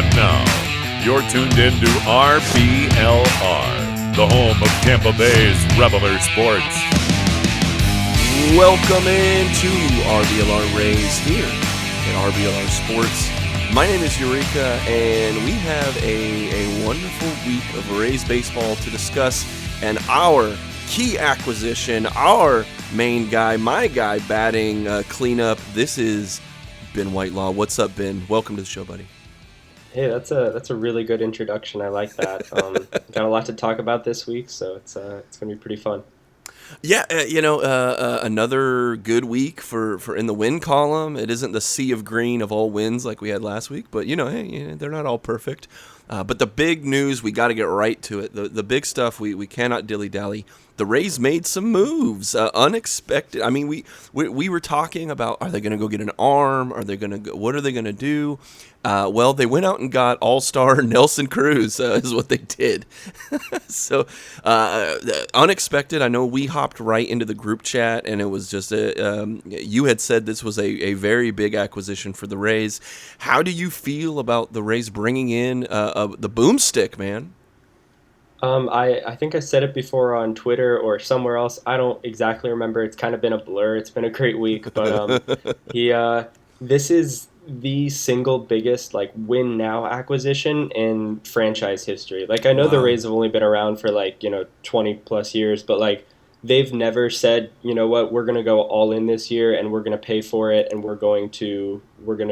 And now, you're tuned in to RBLR, the home of Tampa Bay's RBLR Sports. Welcome into RBLR Rays here at RBLR Sports. My name is Eureka, and we have a wonderful week of Rays baseball to discuss, and our key acquisition, our main guy, my guy batting cleanup. This is Ben Whitelaw. What's up, Ben? Welcome to the show, buddy. Hey, that's a really good introduction. I like that. Got a lot to talk about this week, so it's gonna be pretty fun. Yeah, another good week for in the win column. It isn't the sea of green of all wins like we had last week, but hey, they're not all perfect. But the big news, we got to get right to it. The big stuff, we cannot dilly-dally. The Rays made some moves, unexpected. I mean, we were talking about, are they going to go get an arm? What are they going to do? Well, they went out and got all-star Nelson Cruz is what they did. So unexpected. I know we hopped right into the group chat, and it was just you had said this was a very big acquisition for the Rays. How do you feel about the Rays bringing in the boomstick, man? I think I said it before on Twitter or somewhere else. I don't exactly remember. It's kind of been a blur. It's been a great week, but this is the single biggest win now acquisition in franchise history. I know the Rays have only been around for 20 plus years, but they've never said, you know what, we're going to go all in this year and we're going to pay for it and we're going to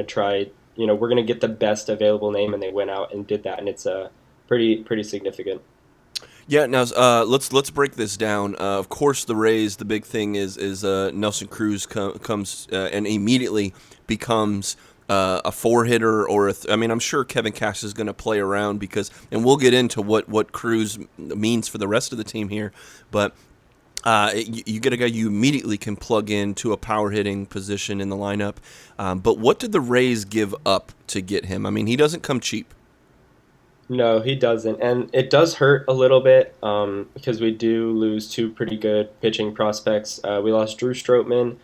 try, we're going to get the best available name, and they went out and did that, and it's pretty significant. Yeah, now let's break this down. Of course, the Rays, the big thing is Nelson Cruz comes and immediately becomes a four-hitter, or I'm sure Kevin Cash is going to play around and we'll get into what Cruz means for the rest of the team here, but you get a guy you immediately can plug into a power-hitting position in the lineup. But what did the Rays give up to get him? I mean, he doesn't come cheap. No, he doesn't, and it does hurt a little bit because we do lose two pretty good pitching prospects. We lost Drew Strootman.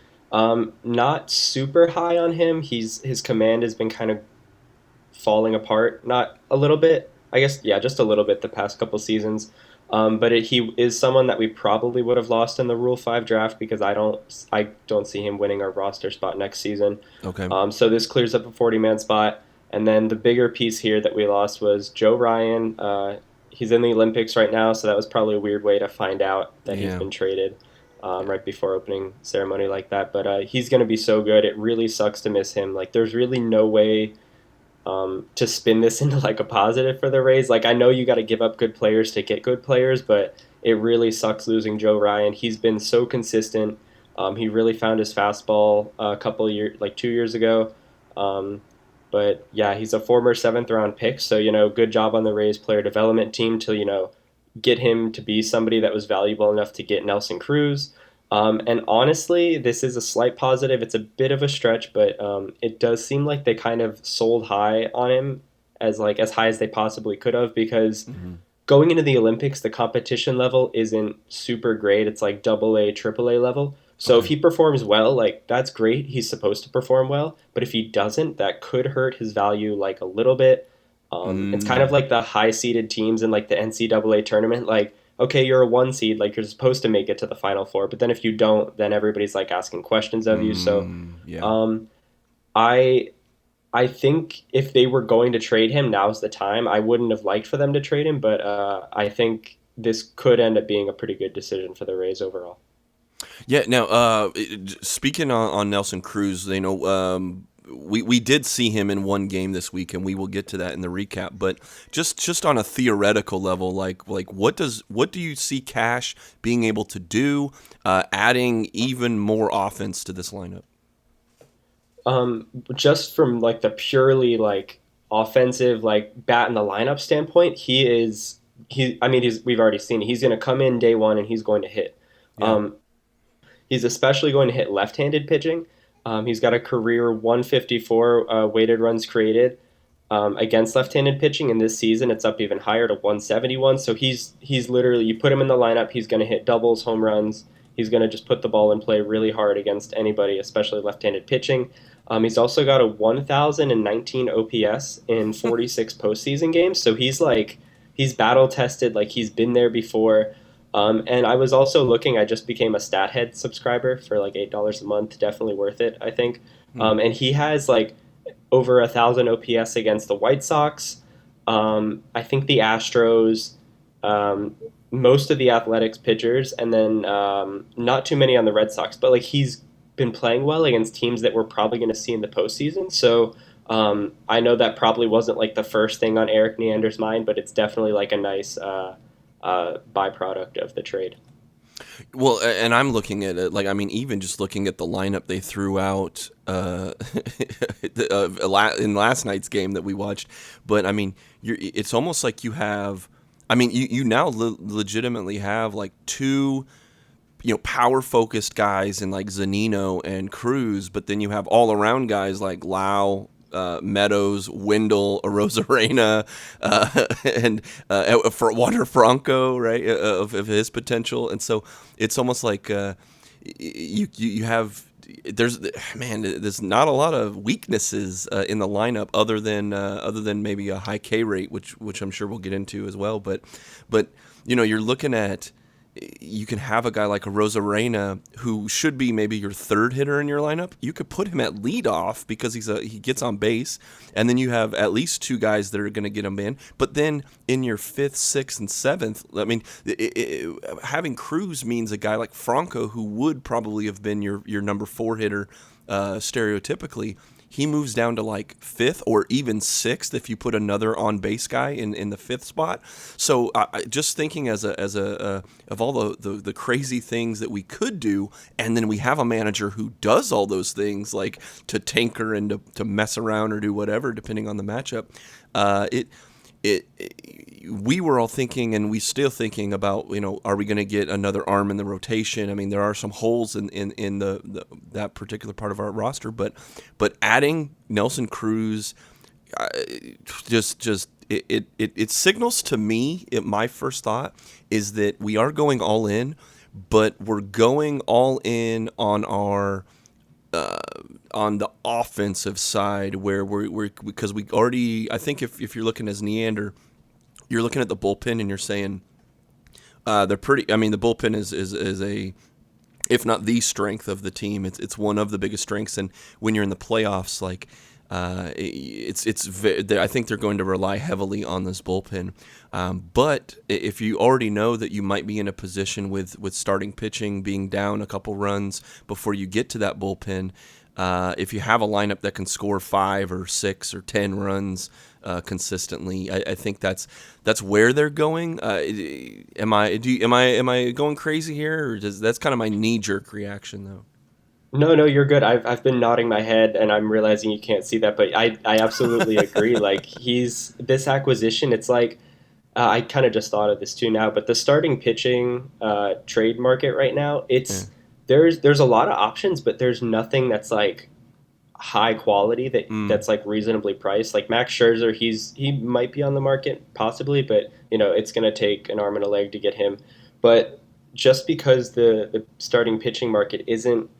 Not super high on him. His command has been kind of falling apart. Not a little bit, I guess. Yeah, just a little bit the past couple seasons. But he is someone that we probably would have lost in the Rule 5 draft because I don't see him winning our roster spot next season. Okay. So this clears up a 40-man spot. And then the bigger piece here that we lost was Joe Ryan. He's in the Olympics right now, so that was probably a weird way to find out that he's been traded right before opening ceremony like that. But he's going to be so good. It really sucks to miss him. There's really no way to spin this into a positive for the Rays. I know you got to give up good players to get good players, but it really sucks losing Joe Ryan. He's been so consistent. He really found his fastball a couple of years, 2 years ago. But yeah, he's a former 7th-round pick, so good job on the Rays player development team to get him to be somebody that was valuable enough to get Nelson Cruz. And honestly, this is a slight positive. It's a bit of a stretch, but it does seem like they kind of sold high on him as high as they possibly could have, because going into the Olympics, the competition level isn't super great. It's AA, AAA level. So if he performs well, that's great. He's supposed to perform well. But if he doesn't, that could hurt his value a little bit. It's kind of like the high-seeded teams in the NCAA tournament. Okay, you're a 1 seed, you're supposed to make it to the Final Four. But then if you don't, then everybody's asking questions of you. So I think if they were going to trade him, now's the time. I wouldn't have liked for them to trade him, but I think this could end up being a pretty good decision for the Rays overall. Yeah. Now, speaking on Nelson Cruz, we did see him in one game this week, and we will get to that in the recap. But just on a theoretical level, what do you see Cash being able to do, adding even more offense to this lineup? Just from the purely offensive bat in the lineup standpoint, we've already seen it. He's going to come in day one and he's going to hit. Yeah. He's especially going to hit left-handed pitching. He's got a career 154 weighted runs created against left-handed pitching, and this season it's up even higher to 171. So he's literally, you put him in the lineup, he's going to hit doubles, home runs. He's going to just put the ball in play really hard against anybody, especially left-handed pitching. He's also got a 1,019 OPS in 46 postseason games. So he's battle tested, like he's been there before. And I was also looking. I just became a StatHead subscriber for like $8 a month. Definitely worth it, I think. And he has like over 1,000 OPS against the White Sox. I think the Astros, most of the Athletics pitchers, and then not too many on the Red Sox. But like he's been playing well against teams that we're probably going to see in the postseason. So I know that probably wasn't like the first thing on Eric Neander's mind, but it's definitely like a nice byproduct of the trade. Well, and I'm looking at it, like, I mean, even just looking at the lineup they threw out in last night's game that we watched. But, I mean, it's almost like you have, I mean, you now legitimately have, like, two, power-focused guys in, like, Zunino and Cruz, but then you have all-around guys like Lau, Meadows, Wendell, Arozarena, and for Water Franco, right, of his potential. And so it's almost like you have there's not a lot of weaknesses in the lineup other than maybe a high K rate, which I'm sure we'll get into as well. But you're looking at. You can have a guy like a Arozarena who should be maybe your third hitter in your lineup. You could put him at leadoff because he gets on base, and then you have at least two guys that are going to get him in. But then in your fifth, sixth, and seventh, I mean, having Cruz means a guy like Franco, who would probably have been your number 4 hitter stereotypically. He moves down to like 5th or even 6th if you put another on base guy in the 5th spot. So just thinking of all the crazy things that we could do, and then we have a manager who does all those things, like to tinker and to mess around or do whatever depending on the matchup. We were all thinking, and we still thinking about, are we going to get another arm in the rotation? I mean, there are some holes in that particular part of our roster, but adding Nelson Cruz, it signals to me. My first thought is that we are going all in, but we're going all in on our. On the offensive side, where we're because we already, I think if you're looking as Neander, you're looking at the bullpen and you're saying they're pretty. I mean, the bullpen is a, if not the strength of the team, it's one of the biggest strengths. And when you're in the playoffs, like I think they're going to rely heavily on this bullpen. But if you already know that you might be in a position with starting pitching being down a couple runs before you get to that bullpen, if you have a lineup that can score 5 or 6 or 10 runs consistently, I think that's where they're going. Am I going crazy here, or that's kind of my knee-jerk reaction though? No, you're good. I've been nodding my head, and I'm realizing you can't see that, but I absolutely agree. Like this acquisition, it's like I kind of just thought of this too now, but the starting pitching trade market right now, there's a lot of options, but there's nothing that's like high quality that's like reasonably priced. Like Max Scherzer, he might be on the market possibly, but it's going to take an arm and a leg to get him. But just because the starting pitching market isn't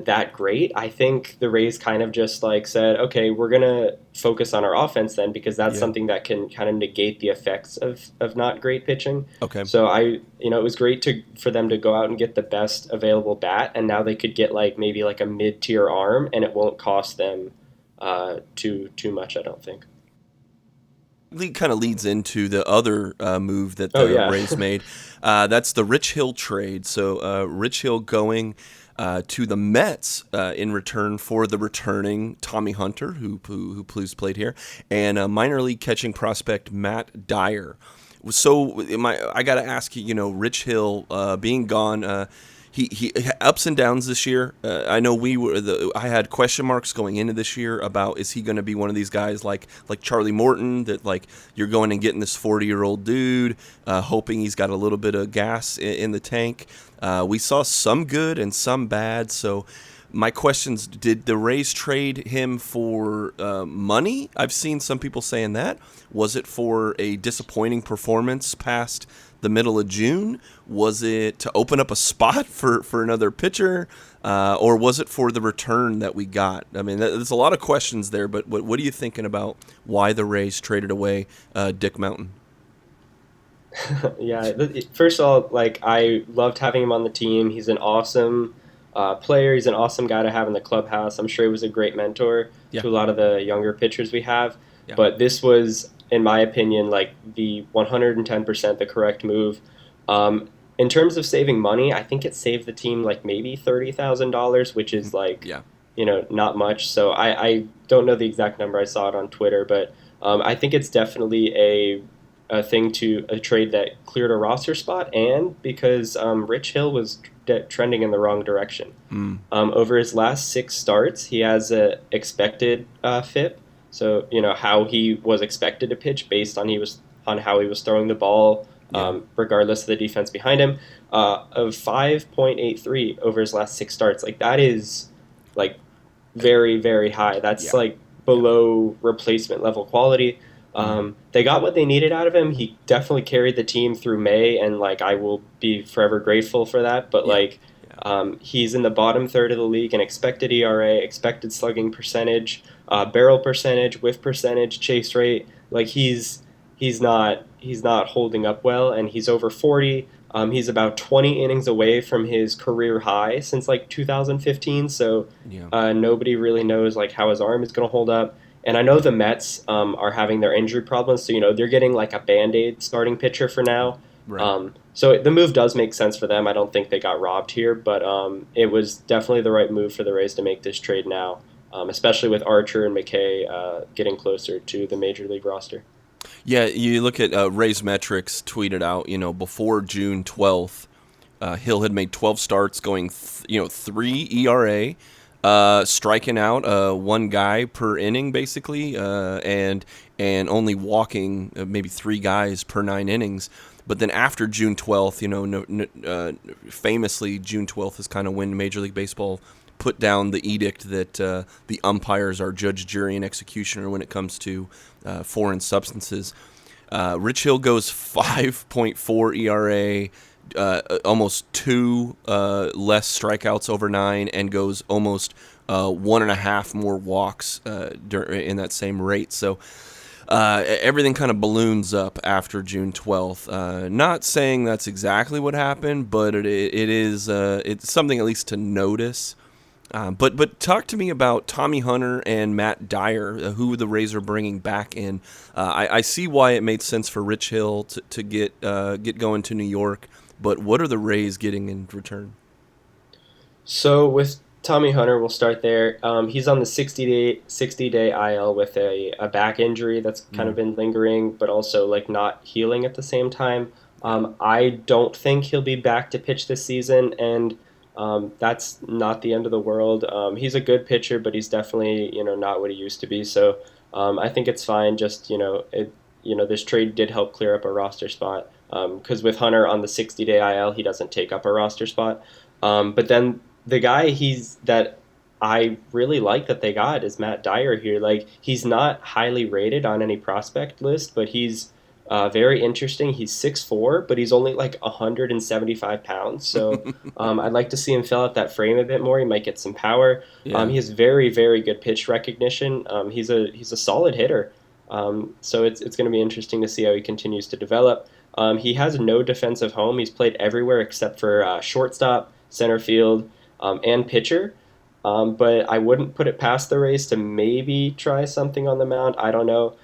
that great, I think the Rays kind of just like said, okay, we're gonna focus on our offense then, because that's something that can kind of negate the effects of not great pitching. Okay. So it was great for them to go out and get the best available bat, and now they could get like maybe like a mid-tier arm, and it won't cost them too much, I don't think. It kind of leads into the other move that the Rays made. That's the Rich Hill trade. So Rich Hill going to the Mets in return for the returning Tommy Hunter, who played here, and minor league catching prospect Matt Dyer. So I got to ask you, Rich Hill being gone, he ups and downs this year. I know I had question marks going into this year about, is he going to be one of these guys like Charlie Morton, that like you're going and getting this 40-year-old dude, hoping he's got a little bit of gas in the tank. We saw some good and some bad. So My questions: did the Rays trade him for money? I've seen some people saying that. Was it for a disappointing performance past the middle of June? Was it to open up a spot for another pitcher? Or was it for the return that we got? I mean, there's a lot of questions there, but what are you thinking about why the Rays traded away Dick Mountain? Yeah, first of all, like, I loved having him on the team. He's an awesome player. He's an awesome guy to have in the clubhouse. I'm sure he was a great mentor to a lot of the younger pitchers we have. Yeah. But this was, in my opinion, like the 110% the correct move. In terms of saving money, I think it saved the team like maybe $30,000, which is like, not much. So I don't know the exact number. I saw it on Twitter, but I think it's definitely a trade that cleared a roster spot, and because Rich Hill was trending in the wrong direction. Over his last 6 starts, he has a expected FIP, so how he was expected to pitch based on how he was throwing the ball, regardless of the defense behind him, of 5.83 over his last 6 starts. Like, that is like very, very high. That's like below replacement level quality. They got what they needed out of him. He definitely carried the team through May, and like I will be forever grateful for that. But he's in the bottom third of the league in expected ERA, expected slugging percentage, barrel percentage, whiff percentage, chase rate. Like he's not holding up well, and he's over 40. He's about 20 innings away from his career high since like 2015. So nobody really knows like how his arm is going to hold up. And I know the Mets are having their injury problems, so they're getting like a Band-Aid starting pitcher for now. Right. So the move does make sense for them. I don't think they got robbed here, but it was definitely the right move for the Rays to make this trade now, especially with Archer and McKay getting closer to the major league roster. Yeah, you look at Rays metrics tweeted out. Before June 12th, Hill had made 12 starts, going 3 ERA. Striking out 1 guy per inning, basically, and only walking maybe 3 guys per 9 innings. But then after June 12th, famously, June 12th is kind of when Major League Baseball put down the edict that the umpires are judge, jury, and executioner when it comes to foreign substances. Rich Hill goes 5.4 ERA. Almost 2 less strikeouts over 9, and goes almost 1.5 more walks in that same rate. So everything kind of balloons up after June 12th. Not saying that's exactly what happened, but it's something at least to notice. But talk to me about Tommy Hunter and Matt Dyer, who the Rays are bringing back in. I see why it made sense for Rich Hill to get going to New York. But what are the Rays getting in return? So with Tommy Hunter, we'll start there. He's on the 60-day IL with a back injury that's kind of been lingering, but also like not healing at the same time. I don't think he'll be back to pitch this season, and that's not the end of the world. He's a good pitcher, but he's definitely not what he used to be. So I think it's fine. Just this trade did help clear up a roster spot. Because with Hunter on the 60-day IL, he doesn't take up a roster spot. But then the guy that I really like that they got is Matt Dyer here. Like, he's not highly rated on any prospect list, but he's very interesting. He's 6'4", but he's only like 175 pounds. So I'd like to see him fill out that frame a bit more. He might get some power. Yeah. He has very, very good pitch recognition. He's a solid hitter. So it's going to be interesting to see how he continues to develop. He has no defensive home. He's played everywhere except for shortstop, center field, and pitcher. But I wouldn't put it past the Rays to maybe try something on the mound. I don't know.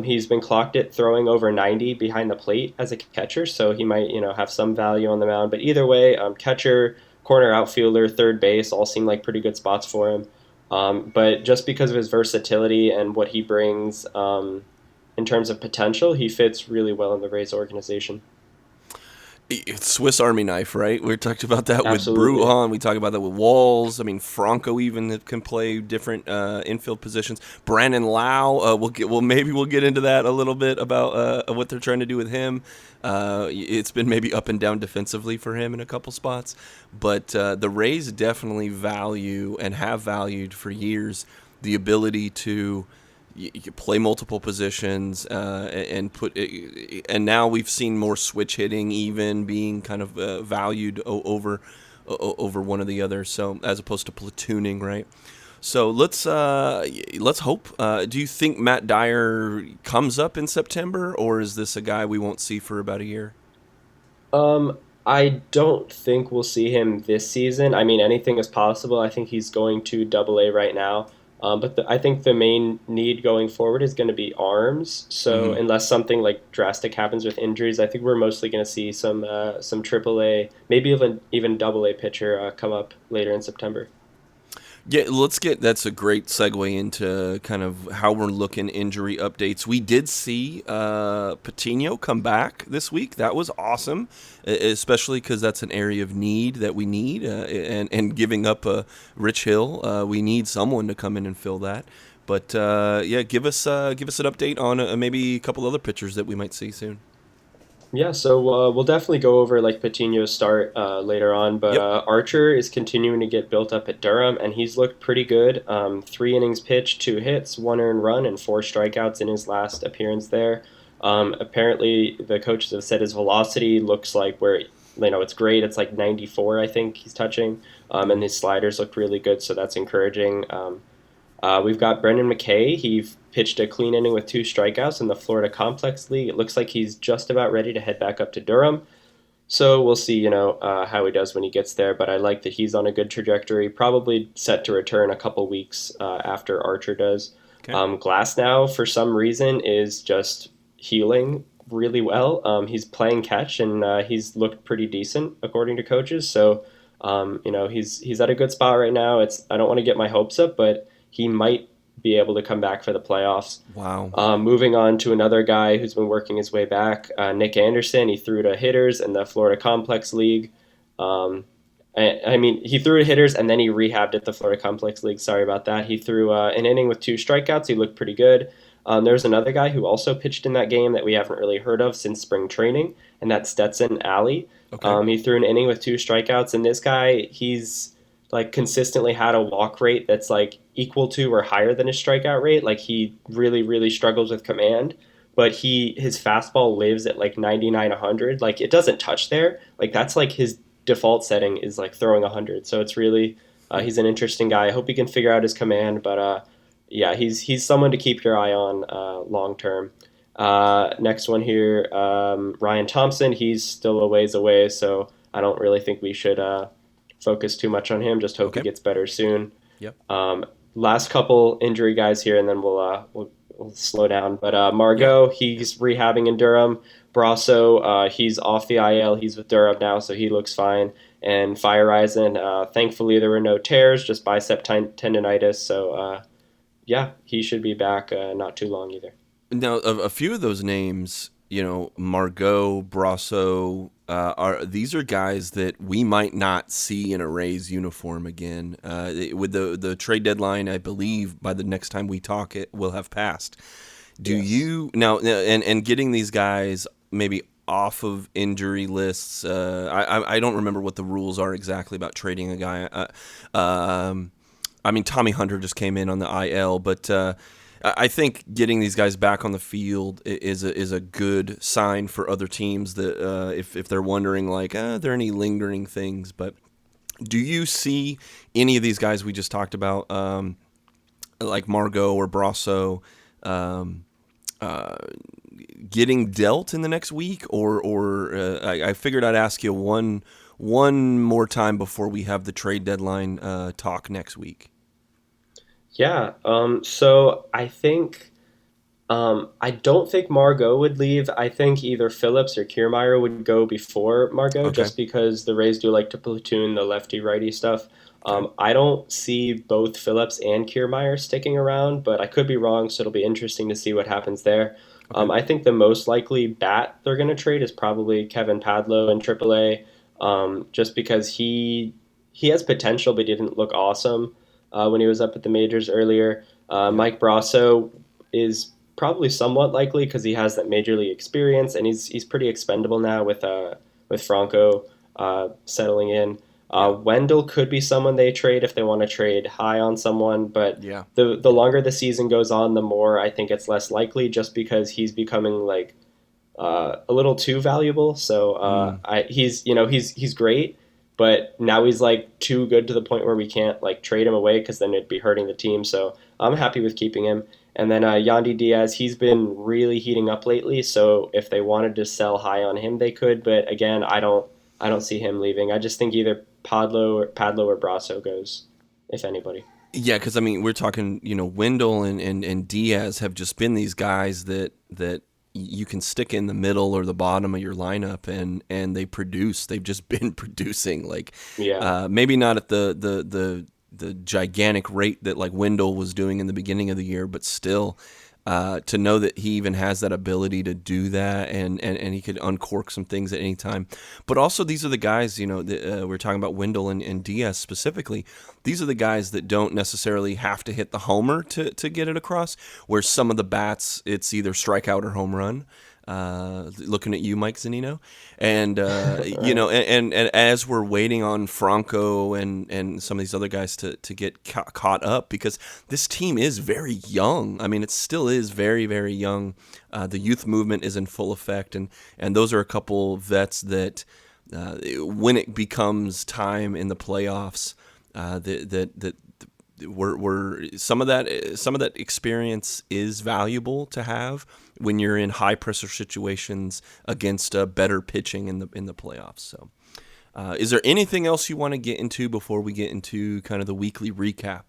He's been clocked at throwing over 90 behind the plate as a catcher, so he might have some value on the mound. But either way, catcher, corner outfielder, third base all seem like pretty good spots for him. But just because of his versatility and what he brings in terms of potential, he fits really well in the Rays organization. It's Swiss Army knife, right? We talked about that with Absolutely. Bruhan. We talked about that with Walls. I mean, Franco even can play different infield positions. Brandon Lau. Maybe we'll get into that a little bit about what they're trying to do with him. It's been maybe up and down defensively for him in a couple spots, but the Rays definitely value and have valued for years the ability to you can play multiple positions and now we've seen more switch hitting even being kind of valued over one or the other, so as opposed to platooning, right? So let's hope. Do you think Matt Dyer comes up in September, or is this a guy we won't see for about a year? I don't think we'll see him this season. I mean, anything is possible. I think he's going to Double A right now. I think the main need going forward is going to be arms. So unless something like drastic happens with injuries, I think we're mostly going to see some Triple A, maybe even Double A pitcher come up later in September. Yeah, that's a great segue into kind of how we're looking injury updates. We did see Patino come back this week. That was awesome, especially because that's an area of need that we need. And giving up Rich Hill, we need someone to come in and fill that. But give us an update on maybe a couple other pitchers that we might see soon. Yeah, so we'll definitely go over like Patino's start later on, but Yep. Archer is continuing to get built up at Durham, and he's looked pretty good. 3 innings pitched, 2 hits, 1 earned run, and 4 strikeouts in his last appearance there. Apparently, the coaches have said his velocity looks like it's great. It's like 94, I think he's touching, and his sliders look really good, so that's encouraging. We've got Brendan McKay. He pitched a clean inning with 2 strikeouts in the Florida Complex League. It looks like he's just about ready to head back up to Durham. So we'll see, how he does when he gets there. But I like that he's on a good trajectory. Probably set to return a couple weeks after Archer does. Okay. Glasnow, for some reason, is just healing really well. He's playing catch, and he's looked pretty decent according to coaches. So, he's at a good spot right now. I don't want to get my hopes up, but he might be able to come back for the playoffs. Wow. Moving on to another guy who's been working his way back, Nick Anderson. He threw to hitters in the Florida Complex League. He threw to hitters and then he rehabbed at the Florida Complex League. Sorry about that. He threw an inning with 2 strikeouts. He looked pretty good. There's another guy who also pitched in that game that we haven't really heard of since spring training, and that's Stetson Alley. Okay. He threw an inning with 2 strikeouts, and this guy, he's like consistently had a walk rate that's like equal to or higher than his strikeout rate. Like he really, really struggles with command, but his fastball lives at like 99, 100. Like it doesn't touch there. Like that's like his default setting is like throwing 100. So it's really, he's an interesting guy. I hope he can figure out his command, but he's someone to keep your eye on long term. Next one here, Ryan Thompson. He's still a ways away, so I don't really think we should focus too much on him. Just hope he gets better soon. Yep. Last couple injury guys here, and then we'll slow down. But Margot, he's rehabbing in Durham. Brasso, he's off the IL. He's with Durham now, so he looks fine. And Fireisen, thankfully there were no tears, just bicep tendonitis. So he should be back not too long either. Now, a few of those names, Margot, Brasso, these are guys that we might not see in a Rays uniform again. With the trade deadline, I believe by the next time we talk, it will have passed. Do you now and getting these guys maybe off of injury lists? I don't remember what the rules are exactly about trading a guy. Tommy Hunter just came in on the IL, but I think getting these guys back on the field is a good sign for other teams that if they're wondering like, are there any lingering things? But do you see any of these guys we just talked about, like Margot or Brasso, getting dealt in the next week? Or I figured I'd ask you one more time before we have the trade deadline talk next week. Yeah. So I think I don't think Margot would leave. I think either Phillips or Kiermaier would go before Margot, just because the Rays do like to platoon the lefty-righty stuff. I don't see both Phillips and Kiermaier sticking around, but I could be wrong, so it'll be interesting to see what happens there. I think the most likely bat they're going to trade is probably Kevin Padlo in AAA, just because he has potential, but he didn't look awesome when he was up at the majors earlier. Mike Brasso is probably somewhat likely because he has that major league experience, and he's pretty expendable now with Franco settling in. Wendell could be someone they trade if they want to trade high on someone, but the longer the season goes on, the more I think it's less likely, just because he's becoming like a little too valuable. So he's great, but now he's like too good to the point where we can't like trade him away because then it'd be hurting the team. So I'm happy with keeping him. And then Yandi Diaz, he's been really heating up lately. So if they wanted to sell high on him, they could. But again, I don't see him leaving. I just think either Padlo or Brasso goes, if anybody. Yeah, because I mean, we're talking, Wendell and Diaz have just been these guys that you can stick in the middle or the bottom of your lineup and they produce. They've just been producing, maybe not at the gigantic rate that like Wendell was doing in the beginning of the year, but still. To know that he even has that ability to do that and he could uncork some things at any time. But also these are the guys, we're talking about Wendell and Diaz specifically. These are the guys that don't necessarily have to hit the homer to get it across, where some of the bats, it's either strikeout or home run. Looking at you, Mike Zunino, and and as we're waiting on Franco and some of these other guys to get caught up, because this team is very young. I mean, it still is very, very young. The youth movement is in full effect, and those are a couple vets that when it becomes time in the playoffs, we're some of that experience is valuable to have when you're in high pressure situations against better pitching in the playoffs. So, is there anything else you want to get into before we get into kind of the weekly recap?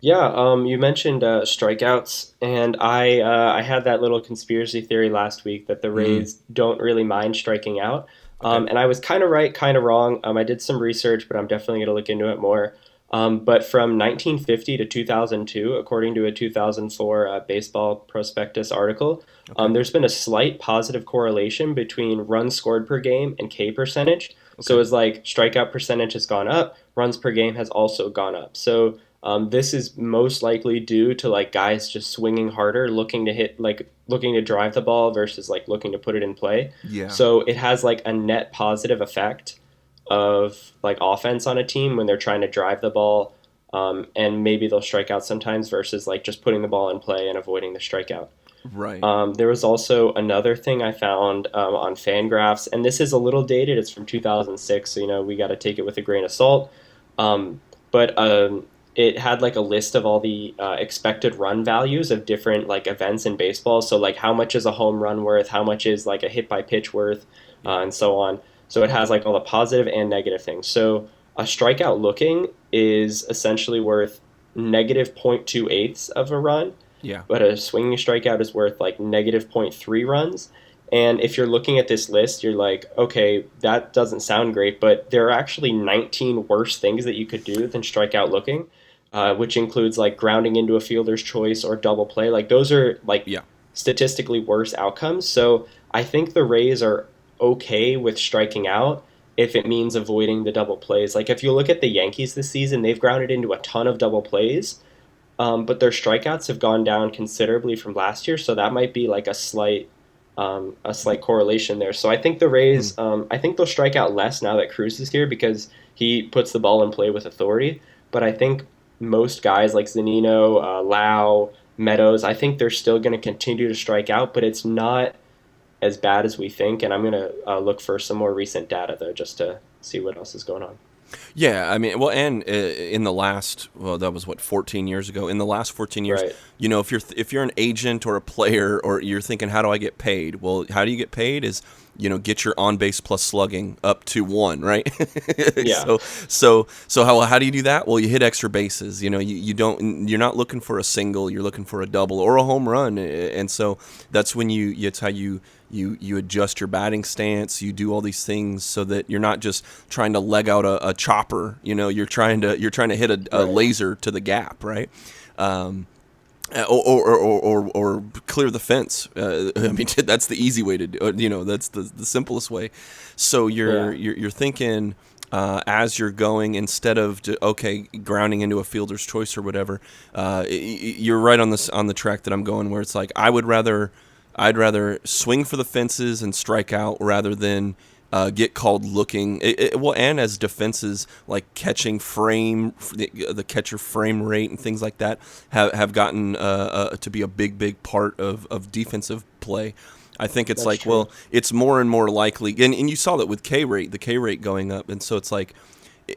Yeah, you mentioned strikeouts, and I had that little conspiracy theory last week that the Rays don't really mind striking out. Okay. And I was kind of right, kind of wrong. I did some research, but I'm definitely going to look into it more. But from 1950 to 2002, according to a 2004 Baseball Prospectus article, there's been a slight positive correlation between runs scored per game and K percentage. Okay. So it's like strikeout percentage has gone up, runs per game has also gone up. So this is most likely due to like guys just swinging harder, looking to drive the ball versus like looking to put it in play. Yeah. So it has like a net positive effect of like offense on a team when they're trying to drive the ball, and maybe they'll strike out sometimes versus like just putting the ball in play and avoiding the strikeout. Right. There was also another thing I found on Fangraphs, and this is a little dated. It's from 2006, so we got to take it with a grain of salt. But it had like a list of all the expected run values of different like events in baseball. So like how much is a home run worth, how much is like a hit by pitch worth, and so on. So it has like all the positive and negative things. So a strikeout looking is essentially worth negative 0.28 of a run. Yeah. But a swinging strikeout is worth like negative 0.3 runs. And if you're looking at this list, you're like, okay, that doesn't sound great, but there are actually 19 worse things that you could do than strikeout looking, which includes like grounding into a fielder's choice or double play. Like those are like statistically worse outcomes. So I think the Rays are okay with striking out if it means avoiding the double plays. Like if you look at the Yankees this season, they've grounded into a ton of double plays, but their strikeouts have gone down considerably from last year, so that might be like a slight correlation there. So I think the Rays, I think they'll strike out less now that Cruz is here because he puts the ball in play with authority, but I think most guys like Zunino, Lau, Meadows, I think they're still going to continue to strike out, but it's not as bad as we think, and I'm going to look for some more recent data, though, just to see what else is going on. Yeah, I mean, well, and in the last, that was 14 years ago. In the last 14 years, right. If you're an agent or a player, or you're thinking, how do I get paid? Well, how do you get paid is, get your on base plus slugging up to 1, right? Yeah. So how do you do that? Well, you hit extra bases. You're not looking for a single, you're looking for a double or a home run, and so that's when it's how you you adjust your batting stance, you do all these things so that you're not just trying to leg out a chopper. You're trying to hit a laser to the gap, right? Or clear the fence. I mean, that's the easy way to do. That's the simplest way. So you're thinking as you're going, instead of grounding into a fielder's choice or whatever. You're right on the track that I'm going, where it's like I'd rather swing for the fences and strike out rather than get called looking. And as defenses, like catching frame, the catcher frame rate and things like that have gotten to be a big part of defensive play. I think it's That's true. Well, it's more and more likely, and you saw that with the K rate going up, and so it's like,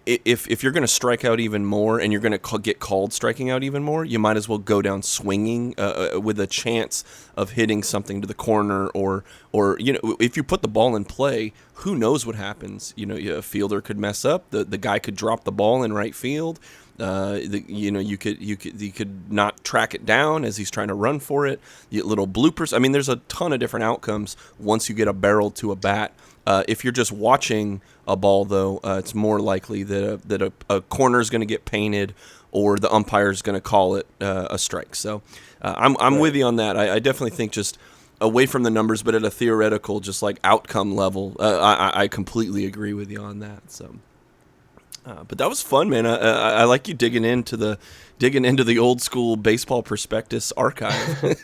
if you're going to strike out even more and you're going to get called striking out even more, you might as well go down swinging with a chance of hitting something to the corner, or if you put the ball in play, who knows what happens? A fielder could mess up, the guy could drop the ball in right field. You could not track it down as he's trying to run for it. Little bloopers. I mean, there's a ton of different outcomes once you get a barrel to a bat. If you're just watching a ball, though, it's more likely that a corner is going to get painted, or the umpire is going to call it a strike. So I'm with you on that. I definitely think, just away from the numbers, but at a theoretical, just like outcome level, I completely agree with you on that. So. But that was fun, man. I like you digging into the old school baseball prospectus archive.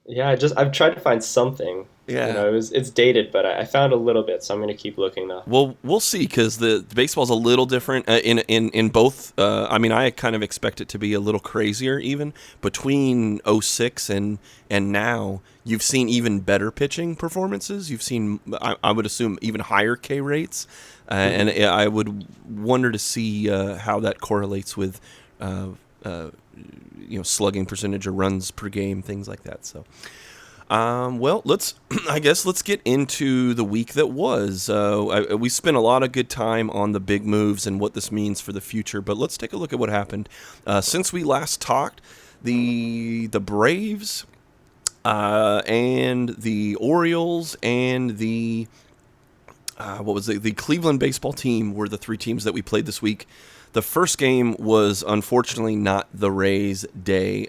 Yeah, I've tried to find something. Yeah, it's dated, but I found a little bit, so I'm going to keep looking though. Well, we'll see, because the baseball's a little different in both. I mean, I kind of expect it to be a little crazier even between 06 and now. You've seen even better pitching performances. You've seen, I would assume, even higher K rates, and I would wonder to see how that correlates with slugging percentage or runs per game, things like that. So. Well, let's get into the week that was. We spent a lot of good time on the big moves and what this means for the future, but let's take a look at what happened. Since we last talked, the Braves and the Orioles and the Cleveland baseball team were the three teams that we played this week. The first game was unfortunately not the Rays' day.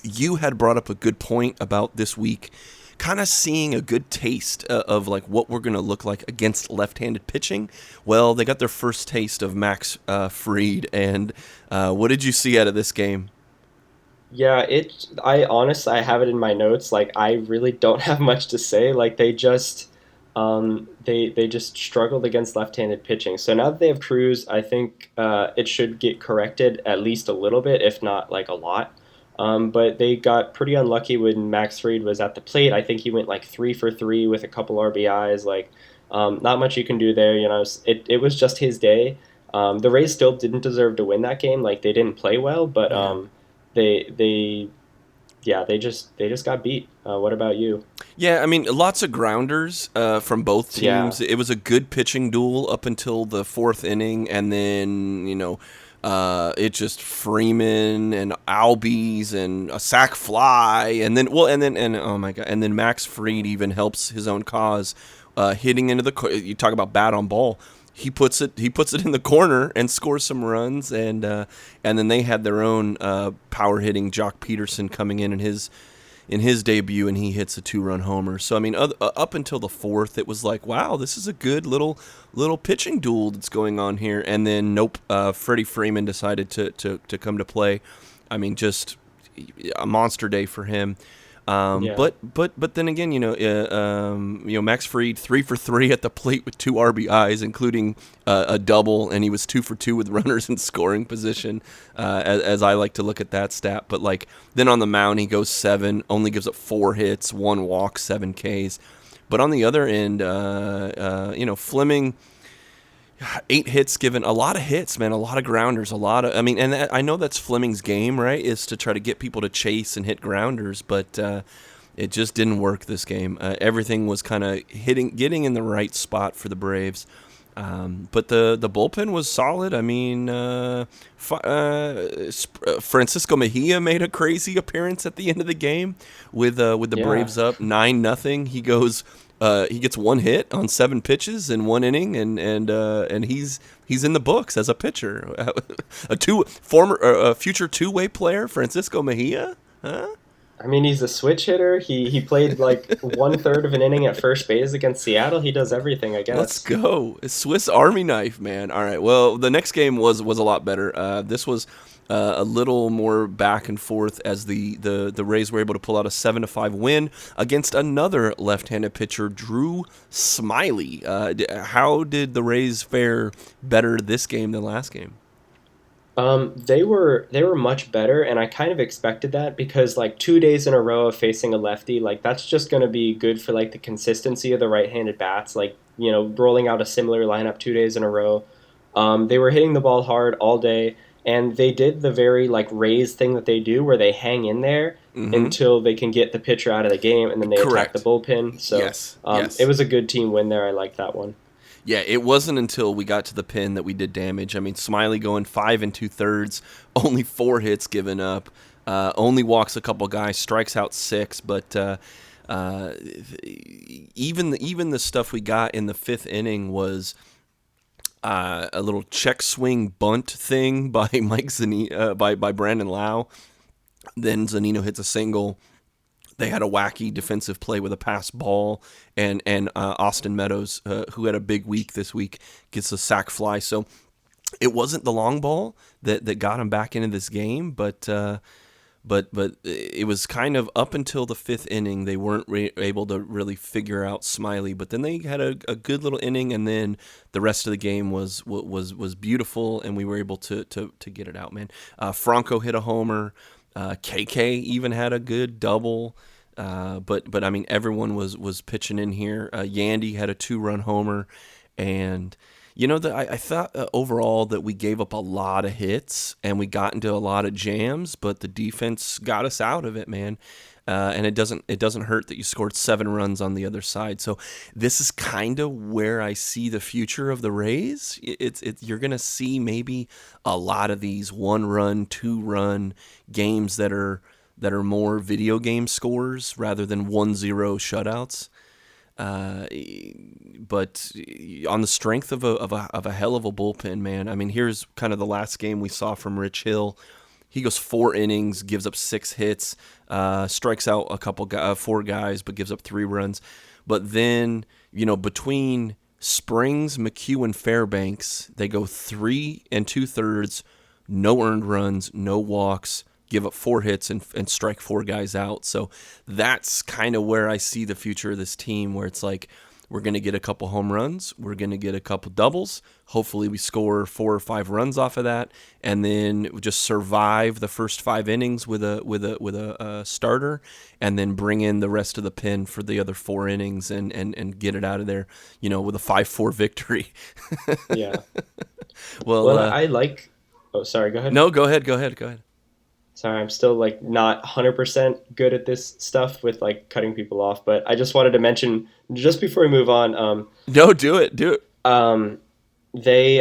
You had brought up a good point about this week, kind of seeing a good taste of like what we're going to look like against left-handed pitching. Well, they got their first taste of Max Fried, and what did you see out of this game? Yeah, I honestly, I have it in my notes. Like, I really don't have much to say. Like, they just struggled against left-handed pitching. So now that they have Cruz, I think it should get corrected at least a little bit, if not like a lot. But they got pretty unlucky when Max Fried was at the plate. I think he went like 3 for 3 with a couple RBIs. Like, not much you can do there. It was just his day. The Rays still didn't deserve to win that game. Like, they didn't play well, but they just got beat. What about you? Yeah, I mean, lots of grounders from both teams. Yeah. It was a good pitching duel up until the fourth inning, and then it just Freeman and Albies and a sac fly, and then oh my god, and then Max Fried even helps his own cause, hitting into the. You talk about bat on ball. He puts it in the corner and scores some runs, and then they had their own power hitting Jock Peterson coming in his debut, and he hits a 2-run homer. So I mean, up until the fourth, it was like, wow, this is a good little pitching duel that's going on here. And then nope, Freddie Freeman decided to come to play. I mean, just a monster day for him. But then again, Max Fried 3 for 3 at the plate with 2 RBIs, including a double, and he was 2 for 2 with runners in scoring position, as I like to look at that stat. But like then on the mound, he goes 7, only gives up 4 hits, 1 walk, 7 Ks. But on the other end, Fleming. 8 hits given, a lot of hits, man, a lot of grounders, I know that's Fleming's game, right, is to try to get people to chase and hit grounders, but it just didn't work this game. Everything was kind of getting in the right spot for the Braves. But the bullpen was solid. I mean, Francisco Mejia made a crazy appearance at the end of the game with the Braves up 9-0. He goes. He gets one hit on 7 pitches in 1 inning, and he's in the books as a pitcher. A future two-way player, Francisco Mejia. Huh? I mean, he's a switch hitter. He played like 1/3 of an inning at first base against Seattle. He does everything, I guess. Let's go. Swiss Army knife, man. All right. Well, the next game was a lot better. This was a little more back and forth as the Rays were able to pull out a 7-5 win against another left-handed pitcher, Drew Smiley. How did the Rays fare better this game than last game? They were much better, and I kind of expected that because like 2 days in a row of facing a lefty, like that's just going to be good for like the consistency of the right-handed bats. Like, you know, rolling out a similar lineup 2 days in a row. They were hitting the ball hard all day, and they did the very like Rays thing that they do where they hang in there until they can get the pitcher out of the game, and then they attack the bullpen. So yes. It was a good team win there. I like that one. Yeah, it wasn't until we got to the pen that we did damage. I mean, Smiley going 5 2/3, only 4 hits given up, only walks a couple guys, strikes out 6. But even the stuff we got in the 5th inning was a little check swing bunt thing by by Brandon Lau. Then Zunino hits a single. They had a wacky defensive play with a pass ball, and Austin Meadows, who had a big week this week, gets a sac fly. So it wasn't the long ball that got him back into this game, but it was kind of up until the 5th inning they weren't able to really figure out Smiley. But then they had a good little inning, and then the rest of the game was beautiful, and we were able to get it out. Man, Franco hit a homer. KK even had a good double, but I mean everyone was pitching in here. Yandi had a 2-run homer, and you know I thought overall that we gave up a lot of hits and we got into a lot of jams, but the defense got us out of it, man. And it doesn't hurt that you scored 7 runs on the other side. So this is kind of where I see the future of the Rays. You're gonna see maybe a lot of these 1-run, 2-run games that are more video game scores rather than 1-0 shutouts. But on the strength of a hell of a bullpen, man. I mean, here's kind of the last game we saw from Rich Hill. He goes 4 innings, gives up 6 hits, strikes out a couple 4 guys, but gives up 3 runs. But then, you know, between Springs, McHugh, and Fairbanks, they go 3 2/3, no earned runs, no walks, give up 4 hits and strike 4 guys out. So that's kind of where I see the future of this team, where it's like, we're going to get a couple home runs. We're going to get a couple doubles. Hopefully we score 4 or 5 runs off of that, and then just survive the first 5 innings with a starter, and then bring in the rest of the pen for the other 4 innings and get it out of there, you know, with a 5-4 victory. Yeah. Well, I like. Oh, sorry. Go ahead. No, go ahead. Sorry, I'm still like not 100% good at this stuff with like cutting people off, but I just wanted to mention just before we move on. No, do it. They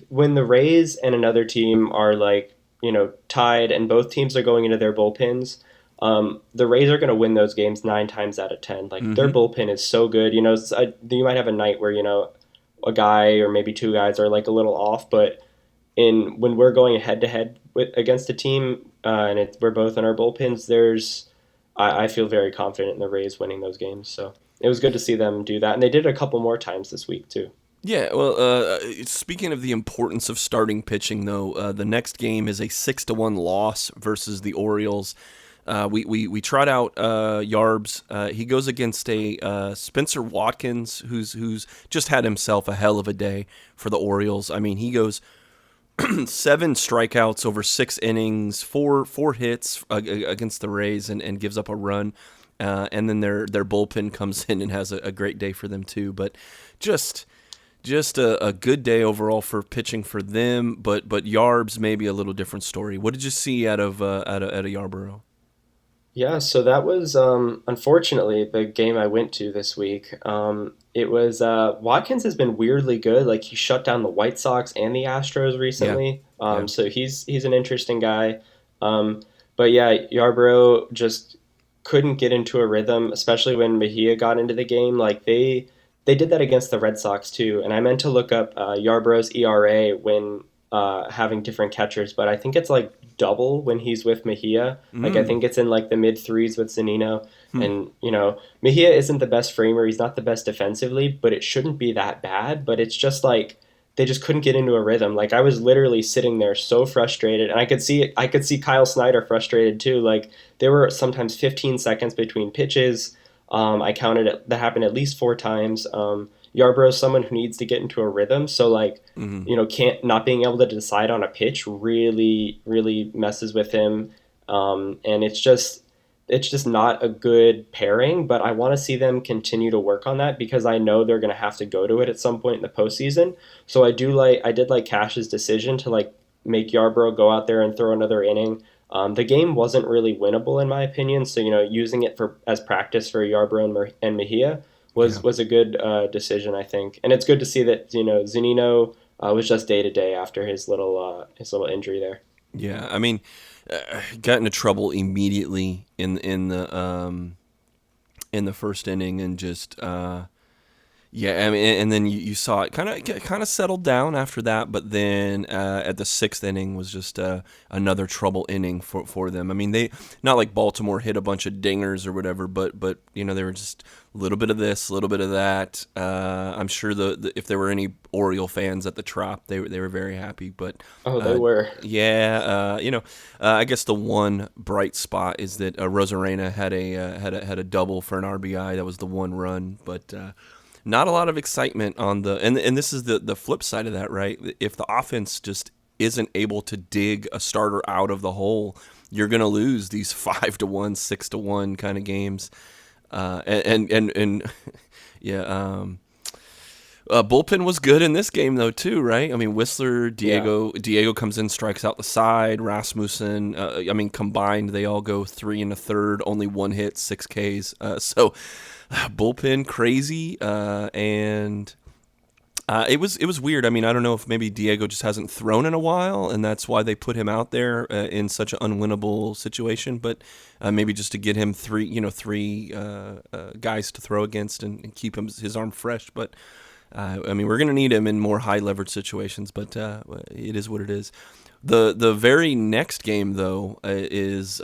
when the Rays and another team are like, you know, tied and both teams are going into their bullpens, the Rays are going to win those games 9 times out of 10. Like their bullpen is so good. You know, you might have a night where, you know, a guy or maybe 2 guys are like a little off, but when we're going head to head against a team and we're both in our bullpens, I feel very confident in the Rays winning those games. So it was good to see them do that, and they did it a couple more times this week too. Yeah, well, speaking of the importance of starting pitching, though, the next game is a 6-1 loss versus the Orioles. We tried out Yarbs. He goes against a Spencer Watkins, who's just had himself a hell of a day for the Orioles. I mean, he goes 7 strikeouts over 6 innings, 4 hits against the Rays, and gives up a run. And then their bullpen comes in and has a great day for them too. But just a good day overall for pitching for them. But Yarbs maybe a little different story. What did you see out of Yarborough? Yeah, so that was unfortunately the game I went to this week. It was Watkins has been weirdly good. Like he shut down the White Sox and the Astros Yeah, recently. yeah. So he's an interesting guy. Um, but yeah, Yarbrough just couldn't get into a rhythm, especially when Mejia got into the game. Like they did that against the Red Sox too. And I meant to look up Yarbrough's ERA when having different catchers, but I think it's like double when he's with Mejia. Like I Mm. think it's in like the mid threes with Zanino. Hmm. And Mejia isn't the best framer. He's not the best defensively, but it shouldn't be that bad. But it's just like they just couldn't get into a rhythm. Like I was literally sitting there so frustrated, and I could see Kyle Snyder frustrated too. Like there were sometimes 15 seconds between pitches. I counted it. That happened at least 4 times. Yarbrough is someone who needs to get into a rhythm. So like, Hmm. can't not being able to decide on a pitch really really messes with him. And it's just not a good pairing. But I want to see them continue to work on that because I know they're going to have to go to it at some point in the postseason. So I did like Cash's decision to like make Yarbrough go out there and throw another inning. The game wasn't really winnable in my opinion, so using it for as practice for Yarbrough and Mejia Yeah. was a good decision, I think. And it's good to see that Zunino was just day to day after his little injury there. Yeah. I mean, got into trouble immediately in the first inning and just yeah, I mean, and then you saw it kind of settled down after that, but then at the sixth inning was just another trouble inning for them. I mean, they not like Baltimore hit a bunch of dingers or whatever, but they were just a little bit of this, a little bit of that. I'm sure if there were any Oriole fans at the Trop, they were very happy. But Oh, they were. yeah, I guess the one bright spot is that Rosarena had a double for an RBI. That was the one run, but. Not a lot of excitement on and this is the flip side of that, right? If the offense just isn't able to dig a starter out of the hole, you're going to lose these 5-1, 6-1 kind of games. And yeah, bullpen was good in this game though too, right? I mean, Whistler, Yeah. Diego comes in, strikes out the side. Rasmussen, I mean, combined they all go 3 1/3, only 1 hit, 6 Ks. So bullpen crazy, and it was weird. I mean, I don't know if maybe Diego just hasn't thrown in a while, and that's why they put him out there in such an unwinnable situation. But maybe just to get him three guys to throw against and keep his arm fresh. But I mean, we're going to need him in more high leverage situations. But it is what it is. The very next game though is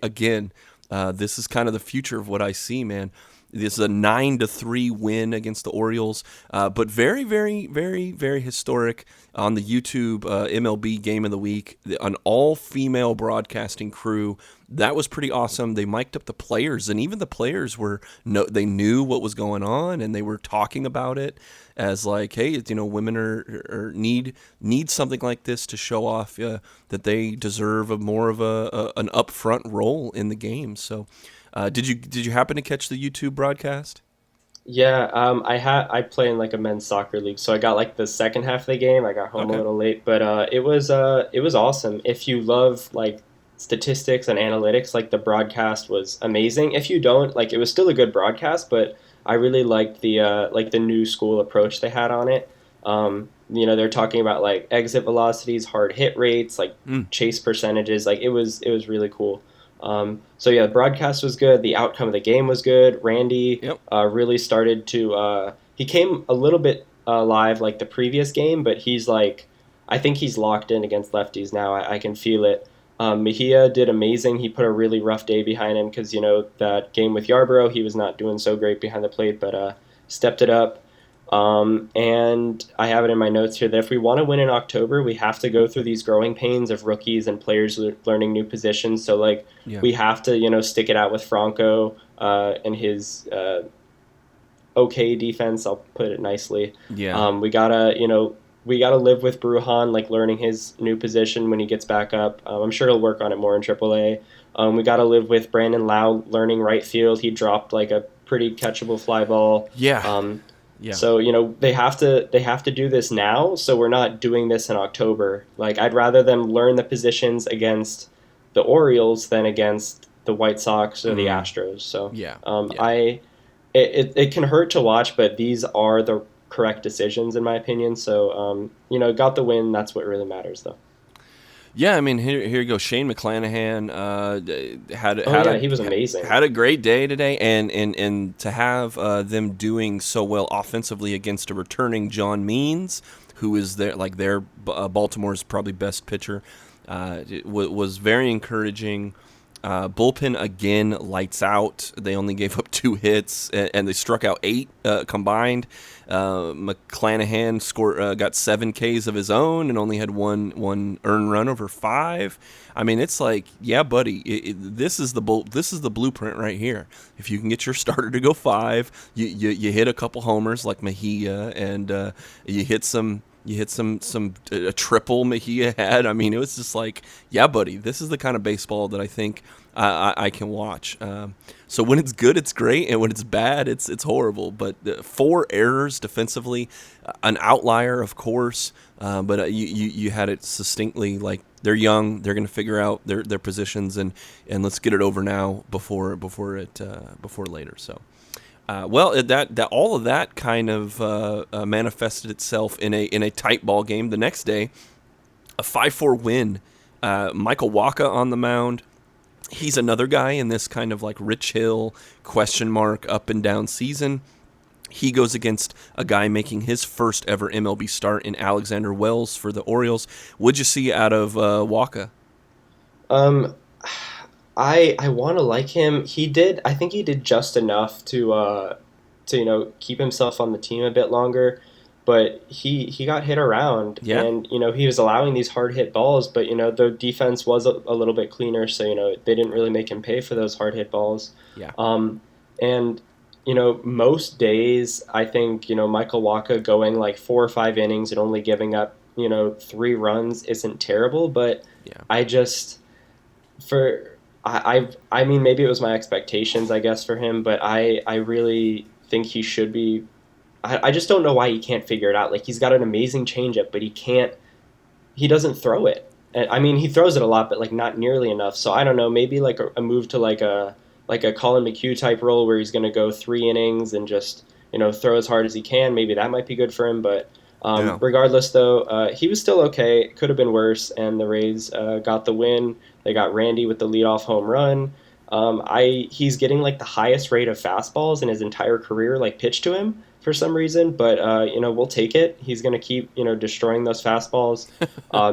again. This is kind of the future of what I see, man. This is a 9-3 win against the Orioles, but very, very, very, very historic on the YouTube MLB Game of the Week. An all-female broadcasting crew. That was pretty awesome. They mic'd up the players, and even the players they knew what was going on, and they were talking about it as like, hey, women need something like this to show off that they deserve more of an upfront role in the game. So. Did you happen to catch the YouTube broadcast? Yeah, I play in like a men's soccer league, so I got like the second half of the game. I got home a Okay. little late, but it was awesome. If you love like statistics and analytics, like the broadcast was amazing. If you don't, like it was still a good broadcast, but I really liked the new school approach they had on it. They're talking about like exit velocities, hard hit rates, like Mm. chase percentages. Like it was really cool. So yeah, the broadcast was good. The outcome of the game was good. Randy Yep. really started to. He came a little bit live like the previous game, but he's like, I think he's locked in against lefties now. I can feel it. Mejia did amazing. He put a really rough day behind him because that game with Yarbrough, he was not doing so great behind the plate, but stepped it up. And I have it in my notes here that if we want to win in October, we have to go through these growing pains of rookies and players learning new positions. So like Yeah. we have to stick it out with Franco and his okay defense. I'll put it nicely. Yeah. We gotta live with Bruhan like learning his new position when he gets back up. I'm sure he'll work on it more in AAA. We gotta live with Brandon Lau learning right field. He dropped like a pretty catchable fly ball. Yeah. Yeah. So they have to do this now. So we're not doing this in October. Like I'd rather them learn the positions against the Orioles than against the White Sox or the Astros. So yeah. It can hurt to watch, but these are the correct decisions in my opinion. So got the win. That's what really matters, though. Yeah, I mean, here you go. Shane Mcclanahan he was amazing. Had a great day today, and to have them doing so well offensively against a returning John Means, who is their Baltimore's probably best pitcher, was very encouraging. Bullpen again, lights out. They only gave up 2 hits, and they struck out 8 combined. Mcclanahan got 7 Ks of his own and only had one earned run over 5. I mean, it's like, yeah, buddy, this is the blueprint right here. If you can get your starter to go 5, you hit a couple homers like Mejia, and you hit a triple Mejia had. I mean, it was just like, yeah, buddy, this is the kind of baseball that I think I can watch. So when it's good, it's great, and when it's bad, it's horrible. But 4 errors defensively, an outlier, of course, but you had it succinctly, like, they're young, they're going to figure out their positions, and let's get it over now before later. So. That all of that kind of manifested itself in a tight ball game. The next day, a 5-4 win. Michael Walka on the mound. He's another guy in this kind of like Rich Hill question mark up and down season. He goes against a guy making his first ever MLB start in Alexander Wells for the Orioles. What'd you see out of Walka? I want to like him. I think he did just enough to keep himself on the team a bit longer, but he got hit around, and he was allowing these hard hit balls, but the defense was a little bit cleaner, so they didn't really make him pay for those hard hit balls. And most days I think Michael Walka going like 4 or 5 innings and only giving up 3 runs isn't terrible, but I mean, maybe it was my expectations, I guess, for him, but I really think he should be. I just don't know why he can't figure it out. Like, he's got an amazing changeup, but he doesn't throw it. And, I mean, he throws it a lot, but like not nearly enough. So I don't know, maybe like a move to like a Colin McHugh type role where he's going to go 3 innings and just throw as hard as he can. Maybe that might be good for him, but. Regardless, though, he was still okay. It could have been worse, and the Rays got the win. They got Randy with the leadoff home run. He's getting like the highest rate of fastballs in his entire career, like pitched to him for some reason. But we'll take it. He's going to keep destroying those fastballs.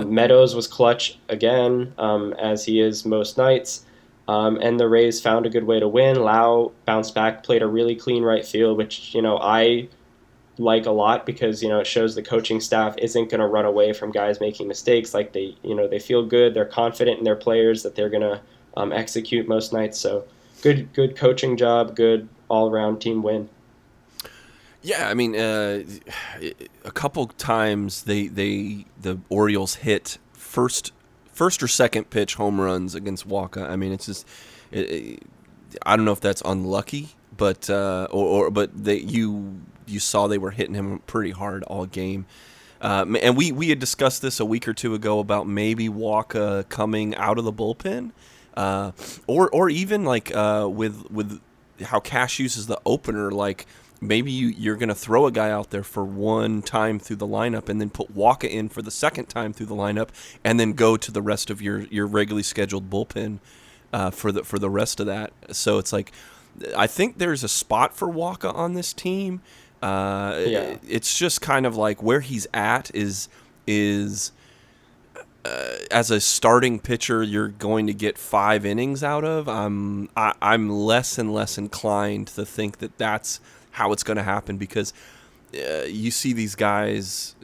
Meadows was clutch again, as he is most nights. And the Rays found a good way to win. Lau bounced back, played a really clean right field, which I like a lot because it shows the coaching staff isn't going to run away from guys making mistakes. Like they feel good, they're confident in their players that they're going to execute most nights. So good coaching job, good all-around team win. Yeah, I mean, a couple times the Orioles hit first or second pitch home runs against Walka. I mean, it's just I don't know if that's unlucky, but you saw they were hitting him pretty hard all game. And we had discussed this a week or two ago about maybe Walka coming out of the bullpen, or even like with how Cash uses the opener, like maybe you're going to throw a guy out there for one time through the lineup and then put Walka in for the second time through the lineup and then go to the rest of your regularly scheduled bullpen for the rest of that. So it's like I think there's a spot for Walka on this team. It's just kind of like where he's at is as a starting pitcher, you're going to get 5 innings out of. I'm less and less inclined to think that that's how it's going to happen because you see these guys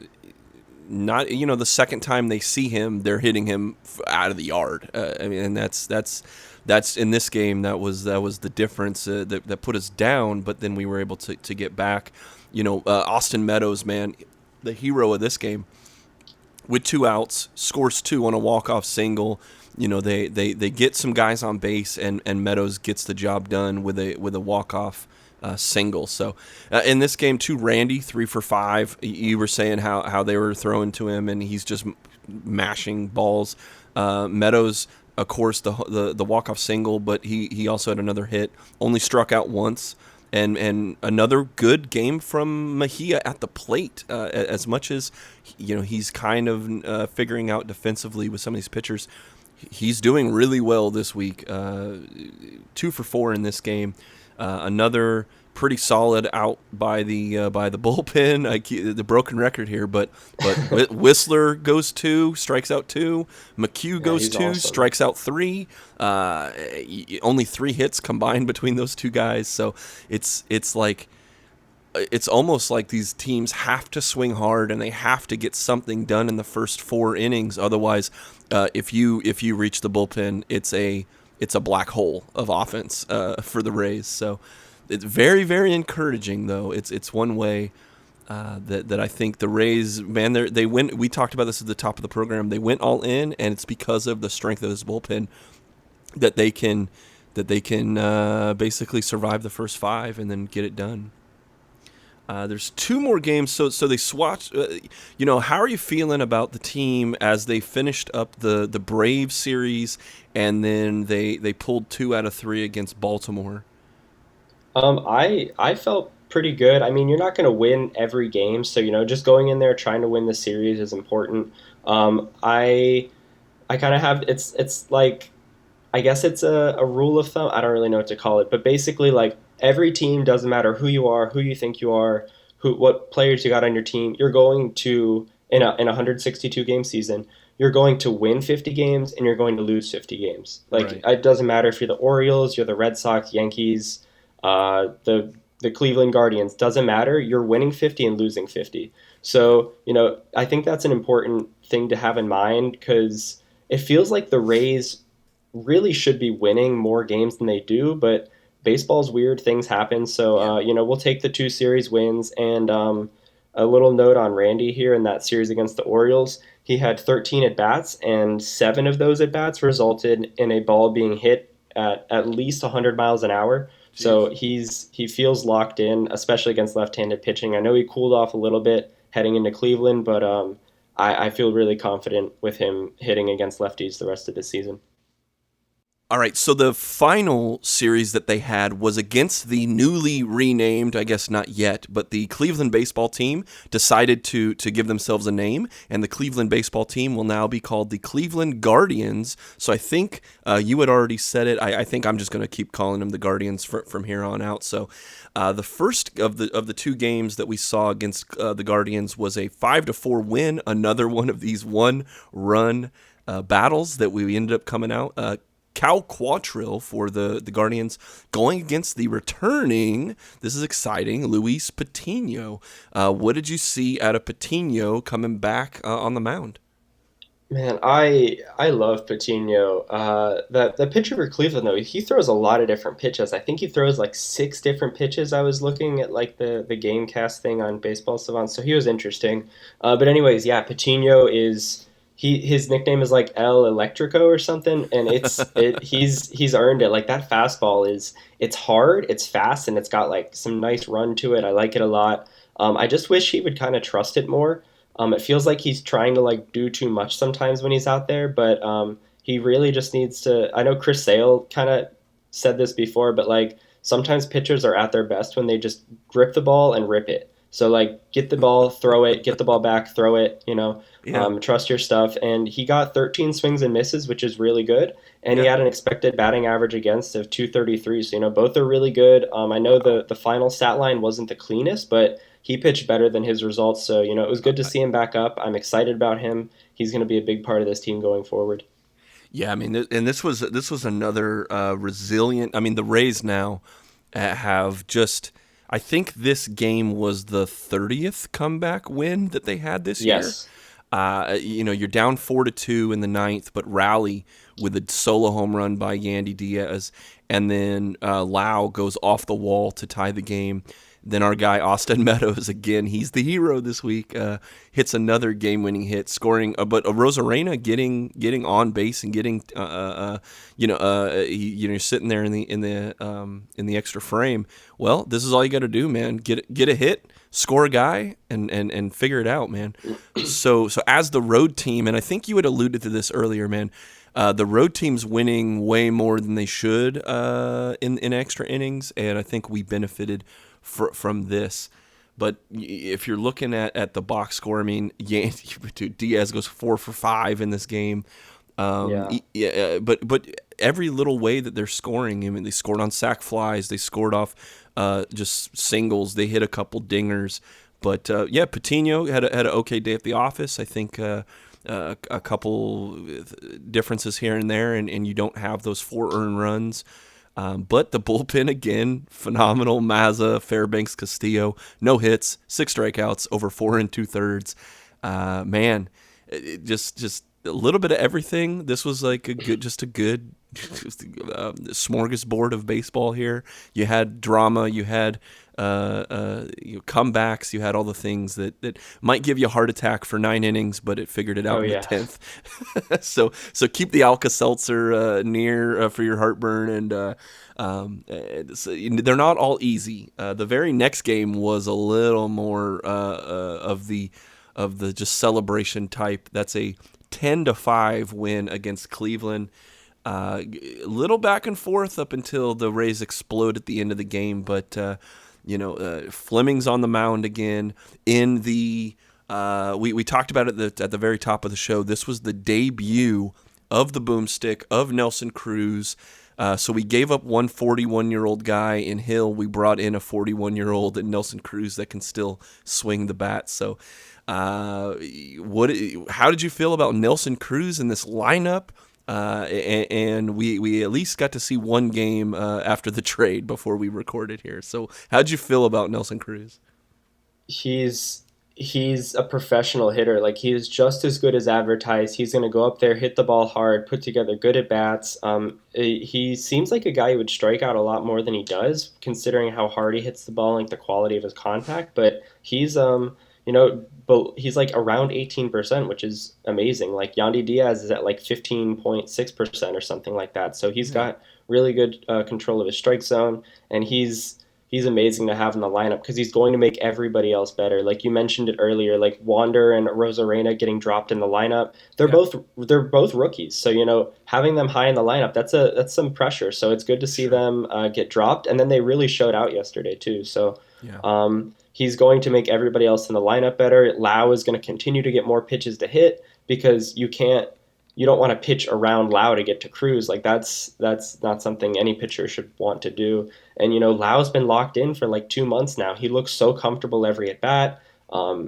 not the second time they see him, they're hitting him out of the yard. I mean, and that's in this game that was the difference that put us down, but then we were able to get back. Austin Meadows, man, the hero of this game, with 2 outs, scores 2 on a walk-off single. They get some guys on base, and Meadows gets the job done with a walk-off single. So in this game, too, Randy 3 for 5. You were saying how they were throwing to him, and he's just mashing balls. Meadows of course, the walk-off single, but he also had another hit, only struck out once. And another good game from Mejia at the plate. As much as he's kind of figuring out defensively with some of these pitchers, he's doing really well this week. 2 for 4 in this game. Another pretty solid out by the bullpen. The broken record here, but Whistler goes 2, strikes out 2. McHugh goes 2, awesome. Strikes out 3. Only 3 hits combined between those two guys. So it's almost like these teams have to swing hard and they have to get something done in the first 4 innings. Otherwise, if you reach the bullpen, it's a black hole of offense for the Rays. So it's very, very encouraging, though. It's one way that I think the Rays, man, they went. We talked about this at the top of the program. They went all in, and it's because of the strength of this bullpen that they can basically survive the first 5 and then get it done. There's 2 more games, so they swatched. How are you feeling about the team as they finished up the Braves series, and then they pulled 2 out of 3 against Baltimore? I felt pretty good. I mean, you're not going to win every game, so just going in there trying to win the series is important. I kind of have it's like, I guess it's a rule of thumb. I don't really know what to call it, but basically, like, every team, doesn't matter who you are, who you think you are, what players you got on your team, you're going to, in a 162 game season, you're going to win 50 games and you're going to lose 50 games. Like, right. It doesn't matter if you're the Orioles, you're the Red Sox, Yankees, the Cleveland Guardians, doesn't matter. You're winning 50 and losing 50. So, I think that's an important thing to have in mind, because it feels like the Rays really should be winning more games than they do, but baseball's weird, things happen. So, we'll take the 2 series wins. And a little note on Randy here in that series against the Orioles. He had 13 at-bats, and 7 of those at-bats resulted in a ball being hit at least 100 miles an hour. Jeez. So he feels locked in, especially against left-handed pitching. I know he cooled off a little bit heading into Cleveland, but I feel really confident with him hitting against lefties the rest of this season. All right, so the final series that they had was against the newly renamed, I guess not yet, but the Cleveland baseball team decided to give themselves a name, and the Cleveland baseball team will now be called the Cleveland Guardians. So I think you had already said it. I think I'm just going to keep calling them the Guardians from here on out. So the first of the 2 games that we saw against the Guardians was a 5-4 win, another one of these 1-run battles that we ended up coming out. Cal Quantrill for the Guardians going against the returning, this is exciting, Luis Patino. What did you see out of Patino coming back on the mound? Man, I love Patino. The pitcher for Cleveland, though, he throws a lot of different pitches. I think he throws like 6 different pitches. I was looking at like the Gamecast thing on Baseball Savant, so he was interesting. But anyways, yeah, Patino is... His nickname is like El Electrico or something, and he's earned it. Like, that fastball it's hard, it's fast, and it's got like some nice run to it. I like it a lot. I just wish he would kind of trust it more. It feels like he's trying to like do too much sometimes when he's out there, but he really just needs to. I know Chris Sale kind of said this before, but like sometimes pitchers are at their best when they just grip the ball and rip it. So, like, get the ball, throw it, get the ball back, throw it, trust your stuff. And he got 13 swings and misses, which is really good. And he had an expected batting average against of 233. So, both are really good. I know the final stat line wasn't the cleanest, but he pitched better than his results. So, it was good to see him back up. I'm excited about him. He's going to be a big part of this team going forward. Yeah, I mean, and this was another resilient. I mean, the Rays now have just... I think this game was the 30th comeback win that they had this year. You're down 4-2 in the 9th, but rally with a solo home run by Yandi Diaz, and then Lau goes off the wall to tie the game. Then our guy Austin Meadows, again, he's the hero this week, hits another game-winning hit, scoring. But Rosarena getting on base and getting, you're sitting there in the extra frame. Well, this is all you got to do, man. Get a hit, score a guy, and figure it out, man. So as the road team, and I think you had alluded to this earlier, man. The road team's winning way more than they should in extra innings, and I think we benefited from this. But if you're looking at the box score, I mean, Diaz goes 4 for 5 in this game. But every little way that they're scoring, I mean, they scored on sac flies, they scored off just singles, they hit a couple dingers. But Patino had an okay day at the office. I think a couple differences here and there, and you don't have those 4 earned runs. But the bullpen, again, phenomenal. Mazza, Fairbanks, Castillo, no hits, 6 strikeouts, over 4 2/3. Man, just a little bit of everything. This was like a good smorgasbord of baseball here. You had drama, you had comebacks, you had all the things that might give you a heart attack for 9 innings, but it figured it out in the 10th. so keep the Alka-Seltzer near for your heartburn, and they're not all easy. The very next game was a little more of the just celebration type. That's a 10-5 win against Cleveland. A little back and forth up until the Rays explode at the end of the game, but Fleming's on the mound again. In the we talked about it at the very top of the show. This was the debut of the boomstick of Nelson Cruz. So we gave up one 41-year-old guy in Hill. We brought in a 41-year-old in Nelson Cruz that can still swing the bat. So how did you feel about Nelson Cruz in this lineup? And we at least got to see one game after the trade before we recorded here. So how'd you feel about Nelson Cruz? He's a professional hitter. Like, he is just as good as advertised. He's going to go up there, hit the ball hard, put together good at bats. He seems like a guy who would strike out a lot more than he does, considering how hard he hits the ball and like the quality of his contact. But he's he's like around 18%, which is amazing. Like, Yandi Diaz is at like 15.6% or something like that. So he's got really good control of his strike zone, and he's amazing to have in the lineup because he's going to make everybody else better. Like you mentioned it earlier, like Wander and Rosarena getting dropped in the lineup. They're both rookies, so having them high in the lineup, that's some pressure. So it's good to see them get dropped, and then they really showed out yesterday too. So he's going to make everybody else in the lineup better. Lau is going to continue to get more pitches to hit because you don't want to pitch around Lau to get to Cruz. Like, that's not something any pitcher should want to do. And, Lau's been locked in for like 2 months now. He looks so comfortable every at bat.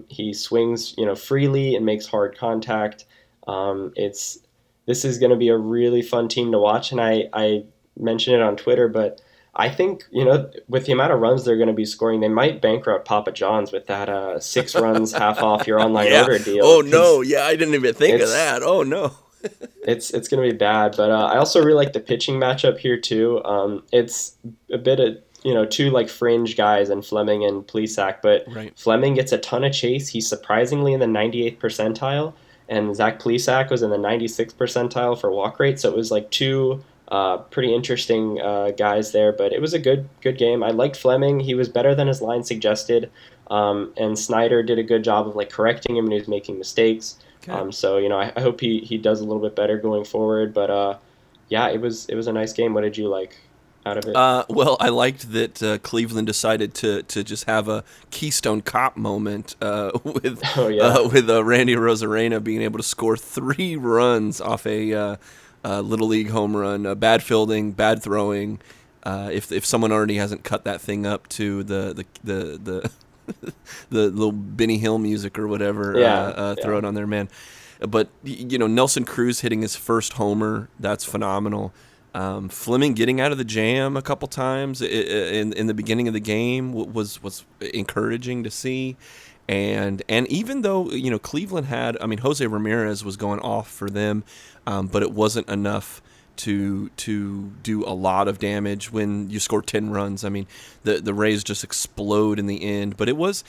He swings, freely and makes hard contact. This is going to be a really fun team to watch. And I mentioned it on Twitter, but I think, with the amount of runs they're going to be scoring, they might bankrupt Papa John's with that 6 runs half off your online order deal. Oh, no. Yeah, I didn't even think of that. Oh, no. It's going to be bad, but I also really like the pitching matchup here too. It's a bit of two like fringe guys in Fleming and Plesac, but Fleming gets a ton of chase. He's surprisingly in the 98th percentile, and Zach Plesac was in the 96th percentile for walk rate. So it was like two pretty interesting guys there, but it was a good game. I liked Fleming. He was better than his line suggested, and Snyder did a good job of like correcting him when he was making mistakes. Okay. So I hope he does a little bit better going forward. But it was a nice game. What did you like out of it? Well, I liked that Cleveland decided to just have a Keystone Cop moment with Randy Rosarena being able to score 3 runs off a Little League home run. Bad fielding, bad throwing. If someone already hasn't cut that thing up to the the little Benny Hill music or whatever, throw it on there, man. But Nelson Cruz hitting his first homer, that's phenomenal. Fleming getting out of the jam a couple times in the beginning of the game was encouraging to see. And even though Cleveland had, Jose Ramirez was going off for them, but it wasn't enough to do a lot of damage when you score 10 runs. The Rays just explode in the end, but it was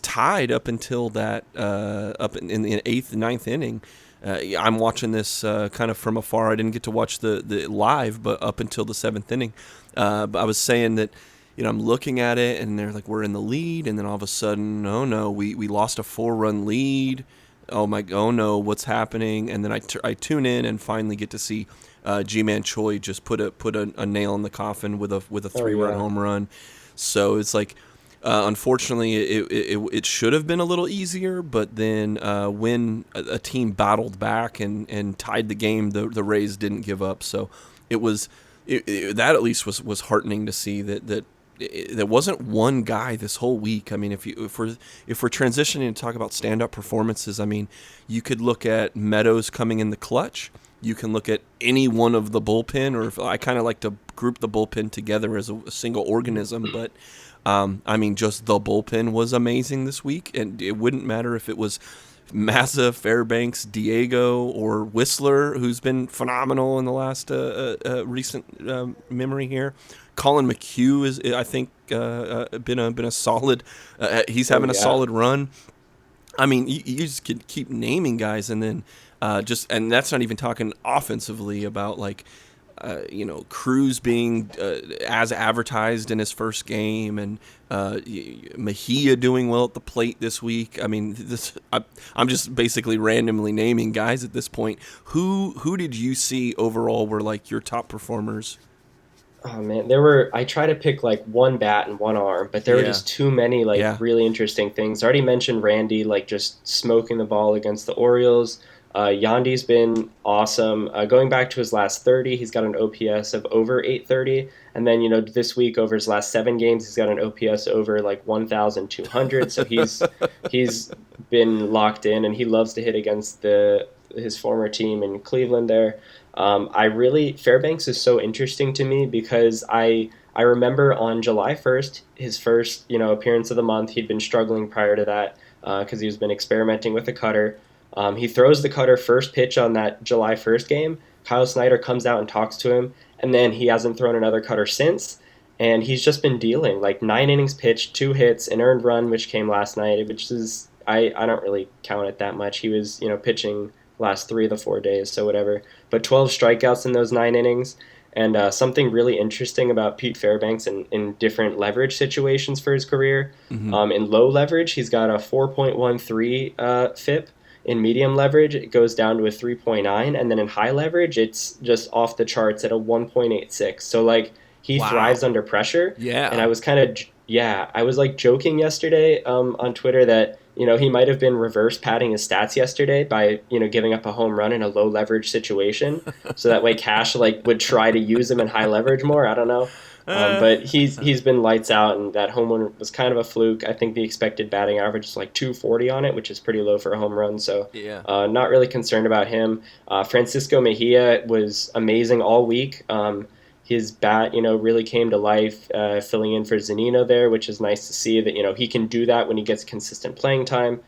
tied up until that up in the 8th and 9th inning. I'm watching this kind of from afar. I didn't get to watch the live, but up until the 7th inning. But I was saying that I'm looking at it and they're like, we're in the lead, and then all of a sudden, oh no, we lost a 4-run lead. oh no, what's happening? And then I tune in and finally get to see G-Man Choi just put a nail in the coffin with a 3-run home run. So it's like, unfortunately, it should have been a little easier, but then when a team battled back and tied the game, the Rays didn't give up. So it was that at least was heartening to see that there wasn't one guy this whole week. I mean, if we're transitioning to talk about stand-up performances, I mean, you could look at Meadows coming in the clutch. You can look at any one of the bullpen, or I kind of like to group the bullpen together as a single organism, but I mean, just the bullpen was amazing this week, and it wouldn't matter if it was Massa, Fairbanks, Diego, or Whistler, who's been phenomenal in the last recent memory here. Colin McHugh is, I think, been a solid. He's having a solid run. I mean, you just could keep naming guys, and then and that's not even talking offensively about like. Cruz being as advertised in his first game, and Mejia doing well at the plate this week. I mean, I'm just basically randomly naming guys at this point. Who did you see overall were like your top performers? Oh man, I try to pick like one bat and one arm, but there were just too many really interesting things. I already mentioned Randy, like just smoking the ball against the Orioles. Yandi's been awesome. Going back to his last 30, he's got an OPS of over 830. And then, this week over his last 7 games, he's got an OPS over like 1,200. So he's been locked in, and he loves to hit against his former team in Cleveland there. Fairbanks is so interesting to me because I remember on July 1st, his first, appearance of the month, he'd been struggling prior to that because he's been experimenting with the cutter. He throws the cutter first pitch on that July 1st game. Kyle Snyder comes out and talks to him, and then he hasn't thrown another cutter since. And he's just been dealing like 9 innings pitched, 2 hits, an earned run, which came last night, which is I don't really count it that much. He was pitching last 3 of the 4 days, so whatever. But 12 strikeouts in those 9 innings. And something really interesting about Pete Fairbanks in different leverage situations for his career. Mm-hmm. In low leverage, he's got a 4.13 FIP. In medium leverage, it goes down to a 3.9, and then in high leverage, it's just off the charts at a 1.86. So, like, he thrives under pressure. Yeah. And I was I was, like, joking yesterday on Twitter that, he might have been reverse padding his stats yesterday by, giving up a home run in a low leverage situation. So that way Cash, would try to use him in high leverage more. I don't know. But he's been lights out, and that home run was kind of a fluke. I think the expected batting average is like 240 on it, which is pretty low for a home run. So not really concerned about him. Francisco Mejia was amazing all week. His bat, really came to life, filling in for Zunino there, which is nice to see that, he can do that when he gets consistent playing time.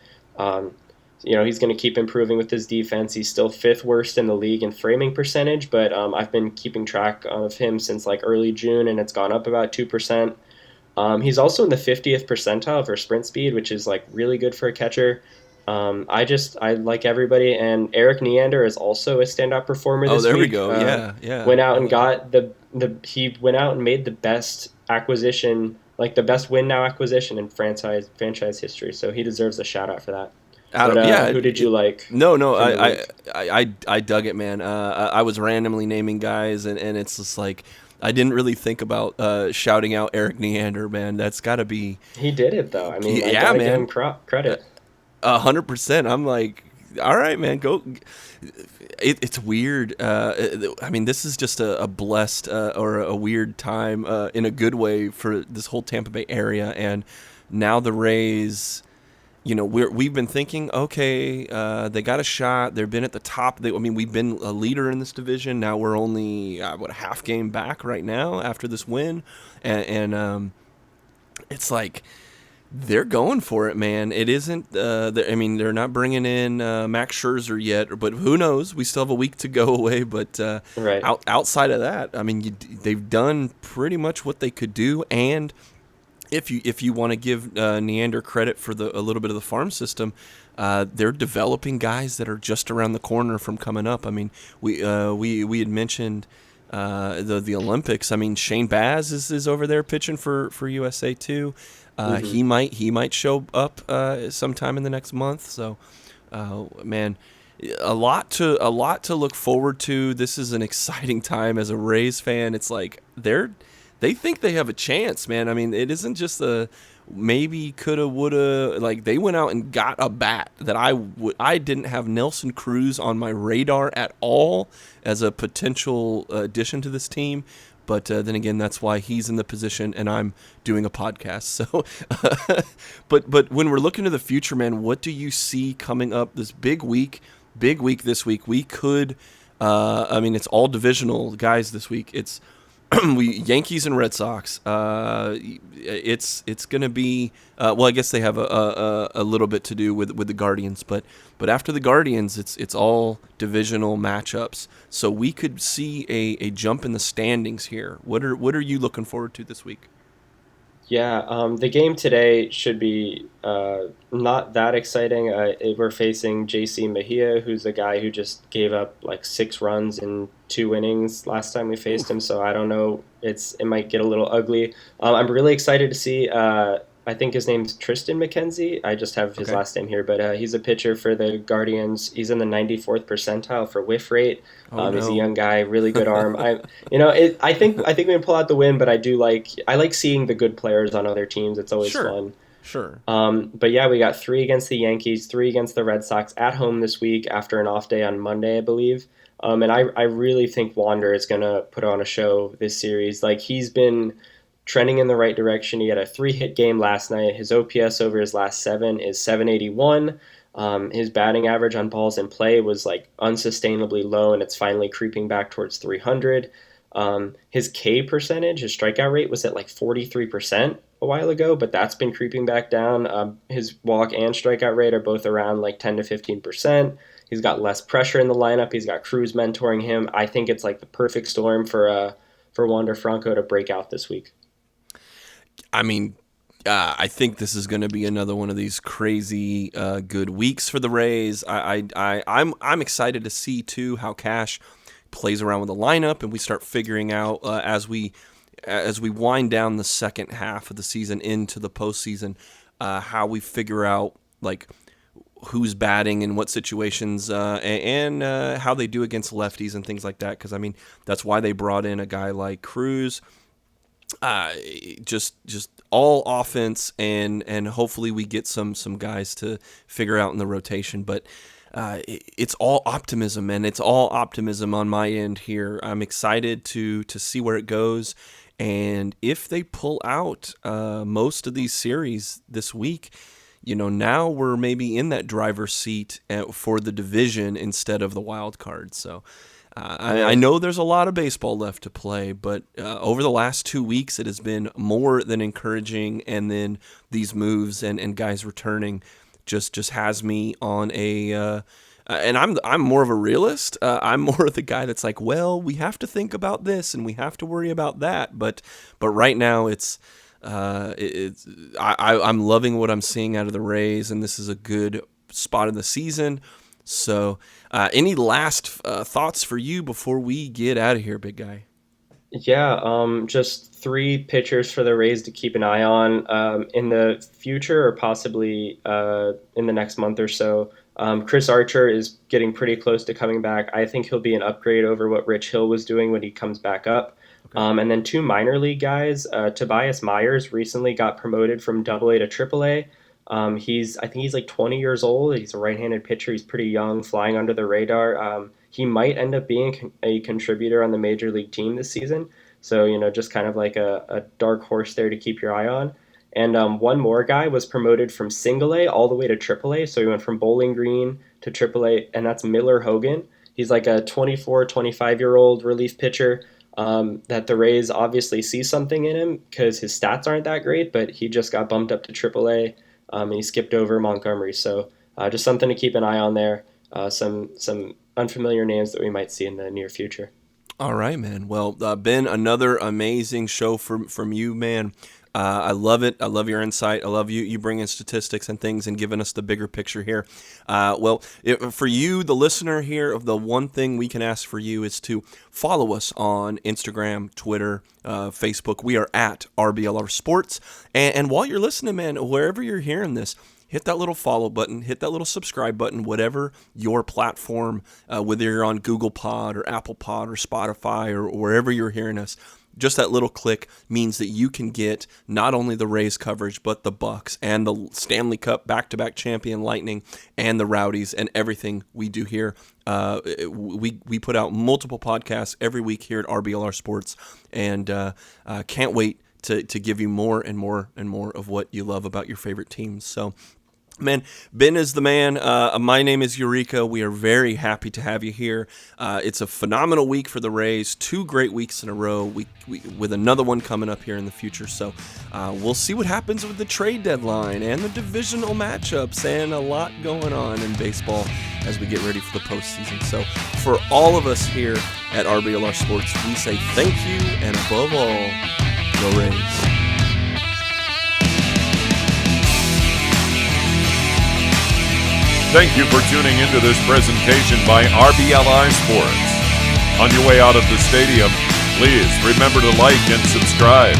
He's going to keep improving with his defense. He's still 5th worst in the league in framing percentage, but I've been keeping track of him since early June, and it's gone up about 2%. He's also in the 50th percentile for sprint speed, which is really good for a catcher. I like everybody, and Eric Neander is also a standout performer this week. Oh, there we go. Yeah. Went out and got he went out and made the best acquisition, the best win now acquisition in franchise history. So he deserves a shout out for that. Who did you like? No, I dug it, man. I was randomly naming guys, and it's just like I didn't really think about shouting out Eric Neander, man. That's got to be. He did it though. I mean, I gotta give him credit. 100%. I'm like, all right, man, go. It's weird. I mean, this is just a blessed or a weird time in a good way for this whole Tampa Bay area, and now the Rays. We've been thinking, okay, they got a shot. They've been at the top. We've been a leader in this division. Now we're only a half game back right now after this win, and it's like they're going for it, man. It isn't. They're not bringing in Max Scherzer yet, but who knows? We still have a week to go away. But right. Outside of that, they've done pretty much what they could do, and. If you want to give Neander credit for a little bit of the farm system, they're developing guys that are just around the corner from coming up. I mean, we had mentioned the Olympics. I mean, Shane Baz is over there pitching for USA too. Mm-hmm. He might show up sometime in the next month. So Man, a lot to look forward to. This is an exciting time as a Rays fan. It's like they think they have a chance, man. I mean, it isn't just a maybe, coulda, woulda. Like, they went out and got a bat that I didn't have Nelson Cruz on my radar at all as a potential addition to this team. But then again, that's why he's in the position and I'm doing a podcast. So, but when we're looking to the future, man, what do you see coming up this big week this week? We could, it's all divisional guys this week. It's Yankees and Red Sox. It's going to be I guess they have a little bit to do with the Guardians, but after the Guardians, it's all divisional matchups. So we could see a jump in the standings here. What are you looking forward to this week? Yeah, the game today should be not that exciting. We're facing JC Mejia, who's a guy who just gave up like 6 runs in 2 innings last time we faced him. So I don't know. It might get a little ugly. I'm really excited to see. I think his name's Tristan McKenzie. I just have his last name here, but he's a pitcher for the Guardians. He's in the 94th percentile for whiff rate. He's a young guy, really good arm. I think we can pull out the win, but I like seeing the good players on other teams. It's always fun. Sure. But yeah, we got 3 against the Yankees, 3 against the Red Sox at home this week after an off day on Monday, I believe. And I really think Wander is going to put on a show this series. Like, he's been trending in the right direction. He had a 3-hit game last night. His OPS over his last 7 is 781. His batting average on balls in play was like unsustainably low, and it's finally creeping back towards 300. His K percentage, his strikeout rate, was at like 43% a while ago, but that's been creeping back down. His walk and strikeout rate are both around like 10 to 15%. He's got less pressure in the lineup. He's got Cruz mentoring him. I think it's like the perfect storm for Wander Franco to break out this week. I mean, I think this is going to be another one of these crazy good weeks for the Rays. I'm excited to see too how Cash plays around with the lineup, and we start figuring out as we wind down the second half of the season into the postseason, how we figure out like who's batting in what situations and how they do against lefties and things like that. Because I mean, that's why they brought in a guy like Cruz. Just all offense, and hopefully we get some guys to figure out in the rotation. But it's all optimism, and it's all optimism on my end here. I'm excited to see where it goes, and if they pull out most of these series this week, now we're maybe in that driver's seat for the division instead of the wild card. So. I know there's a lot of baseball left to play, but over the last 2 weeks, it has been more than encouraging. And then these moves and guys returning just has me on a. And I'm more of a realist. I'm more of the guy that's like, well, we have to think about this and we have to worry about that. But right now, I'm loving what I'm seeing out of the Rays, and this is a good spot in the season. So, any last thoughts for you before we get out of here, big guy? Yeah, just 3 pitchers for the Rays to keep an eye on in the future, or possibly in the next month or so. Chris Archer is getting pretty close to coming back. I think he'll be an upgrade over what Rich Hill was doing when he comes back up. Okay. And then 2 minor league guys. Tobias Meyers recently got promoted from AA to AAA. I think he's like 20 years old. He's a right-handed pitcher. He's pretty young, flying under the radar. He might end up being a contributor on the major league team this season. So, just kind of like a dark horse there to keep your eye on. And one more guy was promoted from single A all the way to AAA. So he went from Bowling Green to AAA, and that's Miller Hogan. He's like a 24, 25-year-old relief pitcher that the Rays obviously see something in him because his stats aren't that great, but he just got bumped up to AAA. And he skipped over Montgomery. So just something to keep an eye on there. Some unfamiliar names that we might see in the near future. All right, man. Well, Ben, another amazing show from you, man. I love it. I love your insight. I love you bringing statistics and things and giving us the bigger picture here. For you, the listener here, the one thing we can ask for you is to follow us on Instagram, Twitter, Facebook. We are at RBLR Sports. And while you're listening, man, wherever you're hearing this, hit that little follow button, hit that little subscribe button, whatever your platform, whether you're on Google Pod or Apple Pod or Spotify or wherever you're hearing us. Just that little click means that you can get not only the Rays coverage, but the Bucks and the Stanley Cup back-to-back champion Lightning and the Rowdies and everything we do here. We put out multiple podcasts every week here at RBLR Sports, and can't wait to give you more and more and more of what you love about your favorite teams. So, man, Ben is the man. My name is Eureka. We are very happy to have you here. It's a phenomenal week for the Rays. 2 great weeks in a row. We with another one coming up here in the future. So we'll see what happens with the trade deadline and the divisional matchups and a lot going on in baseball as we get ready for the postseason. So for all of us here at RBLR Sports, we say thank you, and above all, go Rays. Thank you for tuning into this presentation by RBLR Sports. On your way out of the stadium, please remember to like and subscribe.